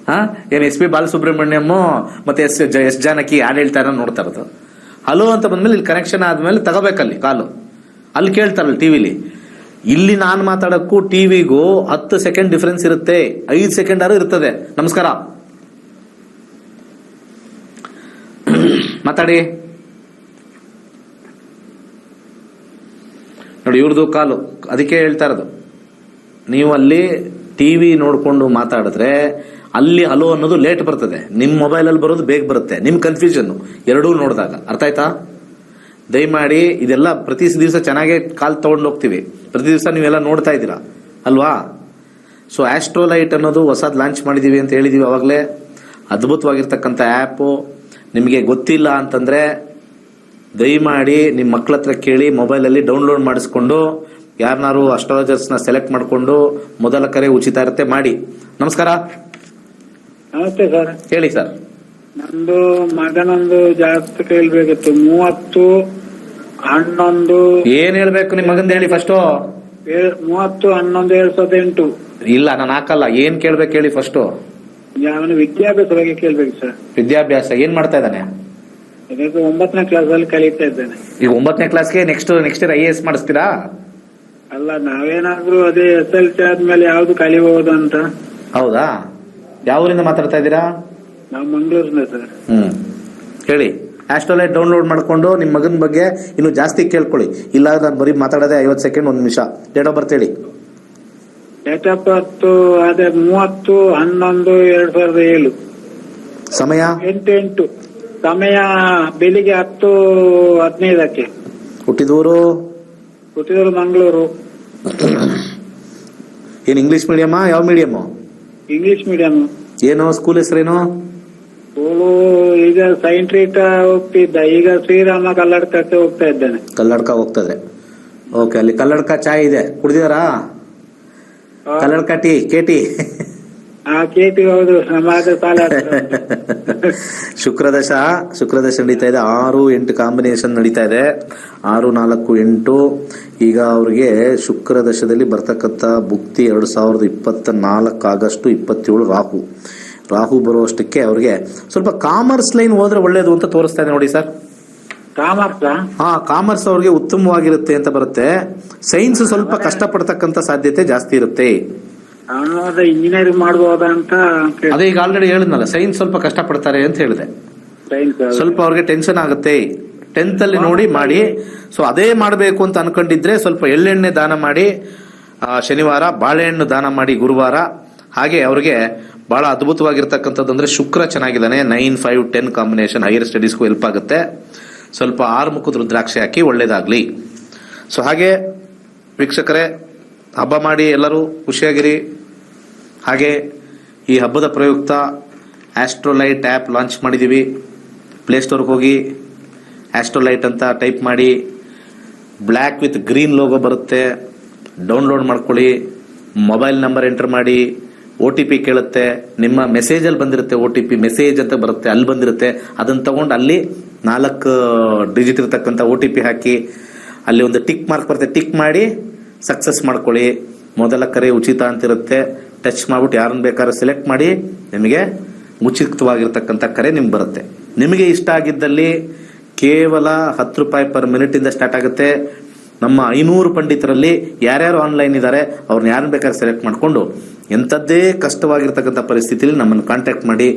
ಏನ್ ಎಸ್ ಪಿ ಬಾಲಸುಬ್ರಹ್ಮಣ್ಯಂ ಮತ್ತೆ ಎಸ್ ಜಾನಕಿ ಹಾಡು ಹೇಳ್ತಾರ ನೋಡ್ತಾ ಇರೋದು. ಹಲೋ ಅಂತ ಬಂದ್ಮೇಲೆ ಇಲ್ಲಿ ಕನೆಕ್ಷನ್ ಆದ್ಮೇಲೆ ತಗೋಬೇಕಲ್ಲಿ ಕಾಲು. ಅಲ್ಲಿ ಕೇಳ್ತಾರಲ್ಲ ಟಿವಿಲಿ. ಇಲ್ಲಿ ನಾನು ಮಾತಾಡಕ್ಕೂ ಟಿವಿಗೂ 10 ಸೆಕೆಂಡ್ ಡಿಫರೆನ್ಸ್ ಇರುತ್ತೆ, 5 ಸೆಕೆಂಡ್ ಆದ್ರೂ ಇರ್ತದೆ. ನಮಸ್ಕಾರ, ಮಾತಾಡಿ. ನೋಡಿ ಇವ್ರದ್ದು ಕಾಲು, ಅದಕ್ಕೆ ಹೇಳ್ತಾ ಇರೋದು. ನೀವು ಅಲ್ಲಿ ಟಿವಿ ನೋಡ್ಕೊಂಡು ಮಾತಾಡಿದ್ರೆ ಅಲ್ಲಿ ಹಲೋ ಅನ್ನೋದು ಲೇಟ್ ಬರ್ತದೆ, ನಿಮ್ ಮೊಬೈಲ್ ಅಲ್ಲಿ ಬರೋದು ಬೇಗ ಬರುತ್ತೆ. ನಿಮ್ ಕನ್ಫ್ಯೂಷನ್ ಎರಡೂ ನೋಡಿದಾಗ. ಅರ್ಥ ಆಯ್ತಾ? ದಯಮಾಡಿ ಇದೆಲ್ಲ ಪ್ರತಿ ದಿವಸ ಚೆನ್ನಾಗೆ ಕಾಲ್ ತಗೊಂಡು ಹೋಗ್ತೀವಿ. ಪ್ರತಿ ದಿವಸ ನೀವೆಲ್ಲ ನೋಡ್ತಾ ಇದ್ದೀರಾ ಅಲ್ವಾ? ಸೊ ಆಸ್ಟ್ರೋಲೈಟ್ ಅನ್ನೋದು ಹೊಸದ್ ಲಾಂಚ್ ಮಾಡಿದೀವಿ ಅಂತ ಹೇಳಿದೀವಿ ಅವಾಗಲೇ. ಅದ್ಭುತವಾಗಿರ್ತಕ್ಕಂಥ ಆ್ಯಪು. ನಿಮಗೆ ಗೊತ್ತಿಲ್ಲ ಅಂತಂದ್ರೆ ದಯಮಾಡಿ ನಿಮ್ಮ ಮಕ್ಕಳ ಹತ್ರ ಕೇಳಿ, ಮೊಬೈಲಲ್ಲಿ ಡೌನ್ಲೋಡ್ ಮಾಡಿಸ್ಕೊಂಡು ಯಾರನ್ನಾರು ಅಸ್ಟ್ರಾಲಜರ್ಸ್ನ ಸೆಲೆಕ್ಟ್ ಮಾಡಿಕೊಂಡು ಮೊದಲ ಕರೆ ಉಚಿತ ಇರುತ್ತೆ ಮಾಡಿ. ನಮಸ್ಕಾರ. ನಮಸ್ತೆ ಸರ್. ಹೇಳಿ ಸರ್. ನಂದು ಮಗನೊಂದು ಜಾತಕ ಹೇಳ್ಬೇಕಿತ್ತು. 30/11. ಏನ್ ಹೇಳ್ಬೇಕು ನಿಮ್ ಮಗಂದ ಹೇಳಿ ಫಸ್ಟ್. 30/11/2008. ಇಲ್ಲ ನಾನು ಹಾಕಲ್ಲ. ಏನ್ ಕೇಳ್ಬೇಕು ಹೇಳಿ ಫಸ್ಟ್. ಅವನ ವಿದ್ಯಾಭ್ಯಾಸ ಬಗ್ಗೆ ಕೇಳ್ಬೇಕು ಸರ್. ವಿದ್ಯಾಭ್ಯಾಸ ಏನ್ ಮಾಡ್ತಾ ಇದ್ದಾನೆ? 9ನೇ ಕ್ಲಾಸ್ ಅಲ್ಲಿ ಕಲಿತಾ ಇದ್ದಾನೆ. ಈಗ 9ನೇ ಕ್ಲಾಸ್ಗೆ ನೆಕ್ಸ್ಟ್ ಇಯರ್ IAS ಮಾಡಿಸ್ತೀರಾ? ಅಲ್ಲ, ನಾವೇನಾದ್ರೂ ಅದೇ SLC ಆದ್ಮೇಲೆ ಯಾವ್ದು ಕಲಿಬಹುದು ಅಂತ. ಹೌದಾ? ಯಾವ ಊರಿಂದ ಮಾತಾಡ್ತಾ ಇದ್ದೀರಾ? ನಾವು ಮಂಗಳೂರಿನ ಸರ್. ಹೇಳಿ. ಆಸ್ಟ್ರೋಲೈಟ್ ಡೌನ್ಲೋಡ್ ಮಾಡ್ಕೊಂಡು ನಿಮ್ಮ ಮಗನ ಬಗ್ಗೆ ಇನ್ನು ಜಾಸ್ತಿ ಕೇಳ್ಕೊಳ್ಳಿ. ಇಲ್ಲ ನಾನು ಬರೀ ಮಾತಾಡೋದೇ 50 ಸೆಕೆಂಡ್ 1 ನಿಮಿಷ. ಡೇಟ್ ಆಫ್ ಬರ್ತ್ ಹೇಳಿ. ಡೇಟ್ ಆಫ್ ಬರ್ತ್ ಅದೇ 30/11/2007. ಸಮಯ 8 ಸಮಯ ಬೆಳಿಗ್ಗೆ 10:15. ಹುಟ್ಟಿದೂರು ಮಂಗಳೂರು. ಏನ್ ಇಂಗ್ಲಿಷ್ ಮೀಡಿಯಮಾ? ಯಾವ ಮೀಡಿಯಮ್? English medium. ಏನೋ ಸ್ಕೂಲ್ ಹೆಸರೇನು? ಸ್ಕೂಲು ಈಗ ಸೈಂಟ್ರಿಕ್ ಹೋಗ್ತಿದ್ದ, ಈಗ ಶ್ರೀರಾಮ ಕಲ್ಲಡ್ಕಕ್ಕೆ ಹೋಗ್ತಾ ಇದ್ದಾನೆ. ಕಲ್ಲಡ್ಕ ಹೋಗ್ತದೆ. ಓಕೆ. ಅಲ್ಲಿ ಕಲ್ಲಡ್ಕ ಚಾಯ್ ಇದೆ, ಕುಡಿದಿದಾರಾ? ಕಲ್ಲಡ್ಕ ಟೀ, ಕೇಟಿ. ಕೇಟಿ. ಹೌದು, ಸಮಾಜ ಸಾಲ. ಶುಕ್ರದಶ ನಡೀತಾ ಇದೆ. 6-8 ಕಾಂಬಿನೇಷನ್ ನಡೀತಾ ಇದೆ. 6, 4, 8. ಈಗ ಅವ್ರಿಗೆ ಶುಕ್ರದಶದಲ್ಲಿ ಬರ್ತಕ್ಕಂಥ ಭುಕ್ತಿ 2024 ಆಗಸ್ಟ್ 27 ರಾಹು ಬರುವಷ್ಟಕ್ಕೆ ಅವ್ರಿಗೆ ಸ್ವಲ್ಪ ಕಾಮರ್ಸ್ ಲೈನ್ ಹೋದ್ರೆ ಒಳ್ಳೇದು ಅಂತ ತೋರಿಸ್ತಾ ಇದೆ ನೋಡಿ ಸರ್. ಕಾಮರ್ಸ್ ಅವ್ರಿಗೆ ಉತ್ತಮವಾಗಿರುತ್ತೆ ಅಂತ ಬರುತ್ತೆ. ಸೈನ್ಸ್ ಸ್ವಲ್ಪ ಕಷ್ಟಪಡ್ತಕ್ಕಂಥ ಸಾಧ್ಯತೆ ಜಾಸ್ತಿ ಇರುತ್ತೆ. ಇಂಜಿನಿಯರಿಂಗ್ ಮಾಡಬಹುದಾ ಅಂತ. ಅದೇ ಈಗ ಆಲ್ರೆಡಿ ಹೇಳಿದ್ನಲ್ಲ, ಸೈನ್ಸ್ ಸ್ವಲ್ಪ ಕಷ್ಟ ಪಡ್ತಾರೆ ಅಂತ ಹೇಳಿದೆ. ಸ್ವಲ್ಪ ಅವ್ರಿಗೆ ಟೆನ್ಷನ್ ಆಗುತ್ತೆ. 10th ಅಲ್ಲಿ ನೋಡಿ ಮಾಡಿ. ಸೊ ಅದೇ ಮಾಡಬೇಕು ಅಂತ ಅನ್ಕೊಂಡಿದ್ರೆ ಸ್ವಲ್ಪ ಎಳ್ಳೆಣ್ಣೆ ದಾನ ಮಾಡಿ ಶನಿವಾರ, ಬಾಳೆಹಣ್ಣು ದಾನ ಮಾಡಿ ಗುರುವಾರ. ಹಾಗೆ ಅವ್ರಿಗೆ ಬಹಳ ಅದ್ಭುತವಾಗಿರ್ತಕ್ಕಂಥದ್ದು ಅಂದ್ರೆ ಶುಕ್ರ ಚೆನ್ನಾಗಿದ್ದಾನೆ. 9, 5, 10 ಕಾಂಬಿನೇಷನ್ ಹೈಯರ್ ಸ್ಟಡೀಸ್ಗೂ ಹೆಲ್ಪ್ ಆಗುತ್ತೆ. ಸ್ವಲ್ಪ 6 ಮುಖದ ರುದ್ರಾಕ್ಷಿ ಹಾಕಿ ಒಳ್ಳೇದಾಗ್ಲಿ. ಸೊ ಹಾಗೆ ವೀಕ್ಷಕರೇ, ಹಬ್ಬ ಮಾಡಿ ಎಲ್ಲರೂ ಖುಷಿಯಾಗಿರಿ. ಹಾಗೆ ಈ ಹಬ್ಬದ ಪ್ರಯುಕ್ತ ಆಸ್ಟ್ರೋಲೈಟ್ ಆ್ಯಪ್ ಲಾಂಚ್ ಮಾಡಿದ್ದೀವಿ. ಪ್ಲೇಸ್ಟೋರ್ಗೆ ಹೋಗಿ ಆಸ್ಟ್ರೋಲೈಟ್ ಅಂತ ಟೈಪ್ ಮಾಡಿ, ಬ್ಲ್ಯಾಕ್ ವಿತ್ ಗ್ರೀನ್ ಲೋಗೋ ಬರುತ್ತೆ, ಡೌನ್ಲೋಡ್ ಮಾಡ್ಕೊಳ್ಳಿ. ಮೊಬೈಲ್ ನಂಬರ್ ಎಂಟರ್ ಮಾಡಿ, OTP ಕೇಳುತ್ತೆ. ನಿಮ್ಮ ಮೆಸೇಜಲ್ಲಿ ಬಂದಿರುತ್ತೆ OTP, ಮೆಸೇಜ್ ಅಂತ ಬರುತ್ತೆ, ಅಲ್ಲಿ ಬಂದಿರುತ್ತೆ. ಅದನ್ನು ತಗೊಂಡು ಅಲ್ಲಿ 4 ಡಿಜಿಟ್ ಇರ್ತಕ್ಕಂಥ OTP ಹಾಕಿ ಅಲ್ಲಿ ಒಂದು ಟಿಕ್ ಮಾರ್ಕ್ ಬರುತ್ತೆ, ಟಿಕ್ ಮಾಡಿ ಸಕ್ಸಸ್ ಮಾಡ್ಕೊಳ್ಳಿ. ಮೊದಲ ಕರೆ ಉಚಿತ ಅಂತಿರುತ್ತೆ. ಟಚ್ ಮಾಡ್ಬಿಟ್ಟು ಯಾರನ್ನು ಬೇಕಾದ್ರೂ ಸೆಲೆಕ್ಟ್ ಮಾಡಿ, ನಿಮಗೆ ಉಚಿತವಾಗಿರ್ತಕ್ಕಂಥ ಕರೆ ನಿಮ್ಗೆ ಬರುತ್ತೆ. ನಿಮಗೆ ಇಷ್ಟ ಆಗಿದ್ದಲ್ಲಿ ಕೇವಲ 10 ರೂಪಾಯಿ ಪರ್ ಮಿನಿಟ್ ಇಂದ ಸ್ಟಾರ್ಟ್ ಆಗುತ್ತೆ. ನಮ್ಮ 500 ಪಂಡಿತರಲ್ಲಿ ಯಾರ್ಯಾರು ಆನ್ಲೈನ್ ಇದ್ದಾರೆ ಅವ್ರನ್ನ ಯಾರನ್ನ ಬೇಕಾದ್ರೆ ಸೆಲೆಕ್ಟ್ ಮಾಡಿಕೊಂಡು ಎಂಥದ್ದೇ ಕಷ್ಟವಾಗಿರ್ತಕ್ಕಂಥ ಪರಿಸ್ಥಿತಿಯಲ್ಲಿ ನಮ್ಮನ್ನು ಕಾಂಟ್ಯಾಕ್ಟ್ ಮಾಡಿ.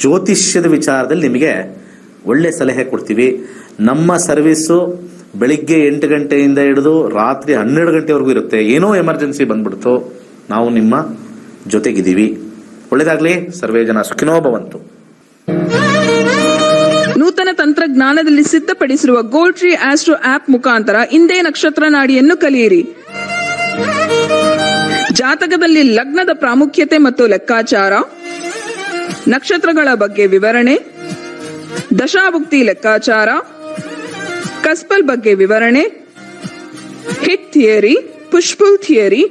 ಜ್ಯೋತಿಷ್ಯದ ವಿಚಾರದಲ್ಲಿ ನಿಮಗೆ ಒಳ್ಳೆ ಸಲಹೆ ಕೊಡ್ತೀವಿ. ನಮ್ಮ ಸರ್ವಿಸ್ಸು ಬೆಳಿಗ್ಗೆ 8 ಗಂಟೆಯಿಂದ ಹಿಡಿದು ರಾತ್ರಿ 12 ಗಂಟೆವರೆಗೂ ಇರುತ್ತೆ. ಏನೋ ಎಮರ್ಜೆನ್ಸಿ ಬಂದ್ಬಿಡ್ತು, ನಾವು ನಿಮ್ಮ ಜೊತೆಗಿದ್ದೀವಿ. ಒಳ್ಳೇದಾಗ್ಲಿ. ಸರ್ವೇ ಜನ ಸುಖಿನೋ ಭವಂತು. ನೂತನ ತಂತ್ರಜ್ಞಾನದಲ್ಲಿ ಸಿದ್ಧಪಡಿಸಿರುವ ಗೋಲ್ಡ್ ಟ್ರೀ ಆಸ್ಟ್ರೋ ಆಪ್ ಮುಖಾಂತರ ಇಂದೇ ನಕ್ಷತ್ರ ನಾಡಿಯನ್ನು ಕಲಿಯಿರಿ. ಜಾತಕದಲ್ಲಿ ಲಗ್ನದ ಪ್ರಾಮುಖ್ಯತೆ ಮತ್ತು ಲೆಕ್ಕಾಚಾರ, ನಕ್ಷತ್ರಗಳ ಬಗ್ಗೆ ವಿವರಣೆ, ದಶಾಭುಕ್ತಿ ಲೆಕ್ಕಾಚಾರ, ಕಸ್ಪಲ್ ಬಗ್ಗೆ ವಿವರಣೆ, ಹಿಟ್ ಥಿಯರಿ, ಪುಷ್ಪುಲ್ ಥಿಯರಿ,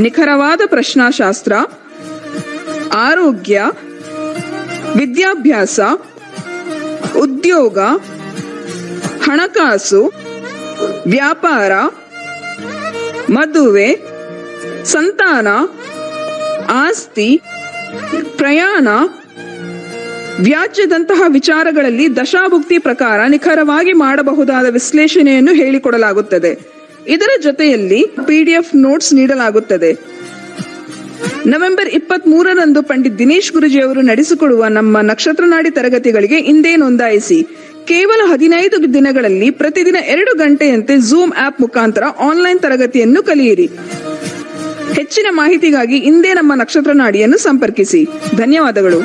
ನಿಖರವಾದ ಪ್ರಶ್ನಾಶಾಸ್ತ್ರ, ಆರೋಗ್ಯ, ವಿದ್ಯಾಭ್ಯಾಸ, ಉದ್ಯೋಗ, ಹಣಕಾಸು, ವ್ಯಾಪಾರ, ಮದುವೆ, ಸಂತಾನ, ಆಸ್ತಿ, ಪ್ರಯಾಣ, ವ್ಯಾಜ್ಯದಂತಹ ವಿಚಾರಗಳಲ್ಲಿ ದಶಾಭುಕ್ತಿ ಪ್ರಕಾರ ನಿಖರವಾಗಿ ಮಾಡಬಹುದಾದ ವಿಶ್ಲೇಷಣೆಯನ್ನು ಹೇಳಿಕೊಡಲಾಗುತ್ತದೆ. ಇದರ ಜೊತೆಯಲ್ಲಿ PDF ನೋಟ್ಸ್ ನೀಡಲಾಗುತ್ತದೆ. ನವೆಂಬರ್ 23ರಂದು ಪಂಡಿತ್ ದಿನೇಶ್ ಗುರುಜಿಯವರು ನಡೆಸಿಕೊಡುವ ನಮ್ಮ ನಕ್ಷತ್ರ ನಾಡಿ ತರಗತಿಗಳಿಗೆ ಇಂದೇ ನೋಂದಾಯಿಸಿ. ಕೇವಲ 15 ದಿನಗಳಲ್ಲಿ ಪ್ರತಿದಿನ 2 ಗಂಟೆಯಂತೆ ಝೂಮ್ ಆಪ್ ಮುಖಾಂತರ ಆನ್ಲೈನ್ ತರಗತಿಯನ್ನು ಕಲಿಯಿರಿ. ಹೆಚ್ಚಿನ ಮಾಹಿತಿಗಾಗಿ ಇಂದೇ ನಮ್ಮ ನಕ್ಷತ್ರ ನಾಡಿಯನ್ನು ಸಂಪರ್ಕಿಸಿ. ಧನ್ಯವಾದಗಳು.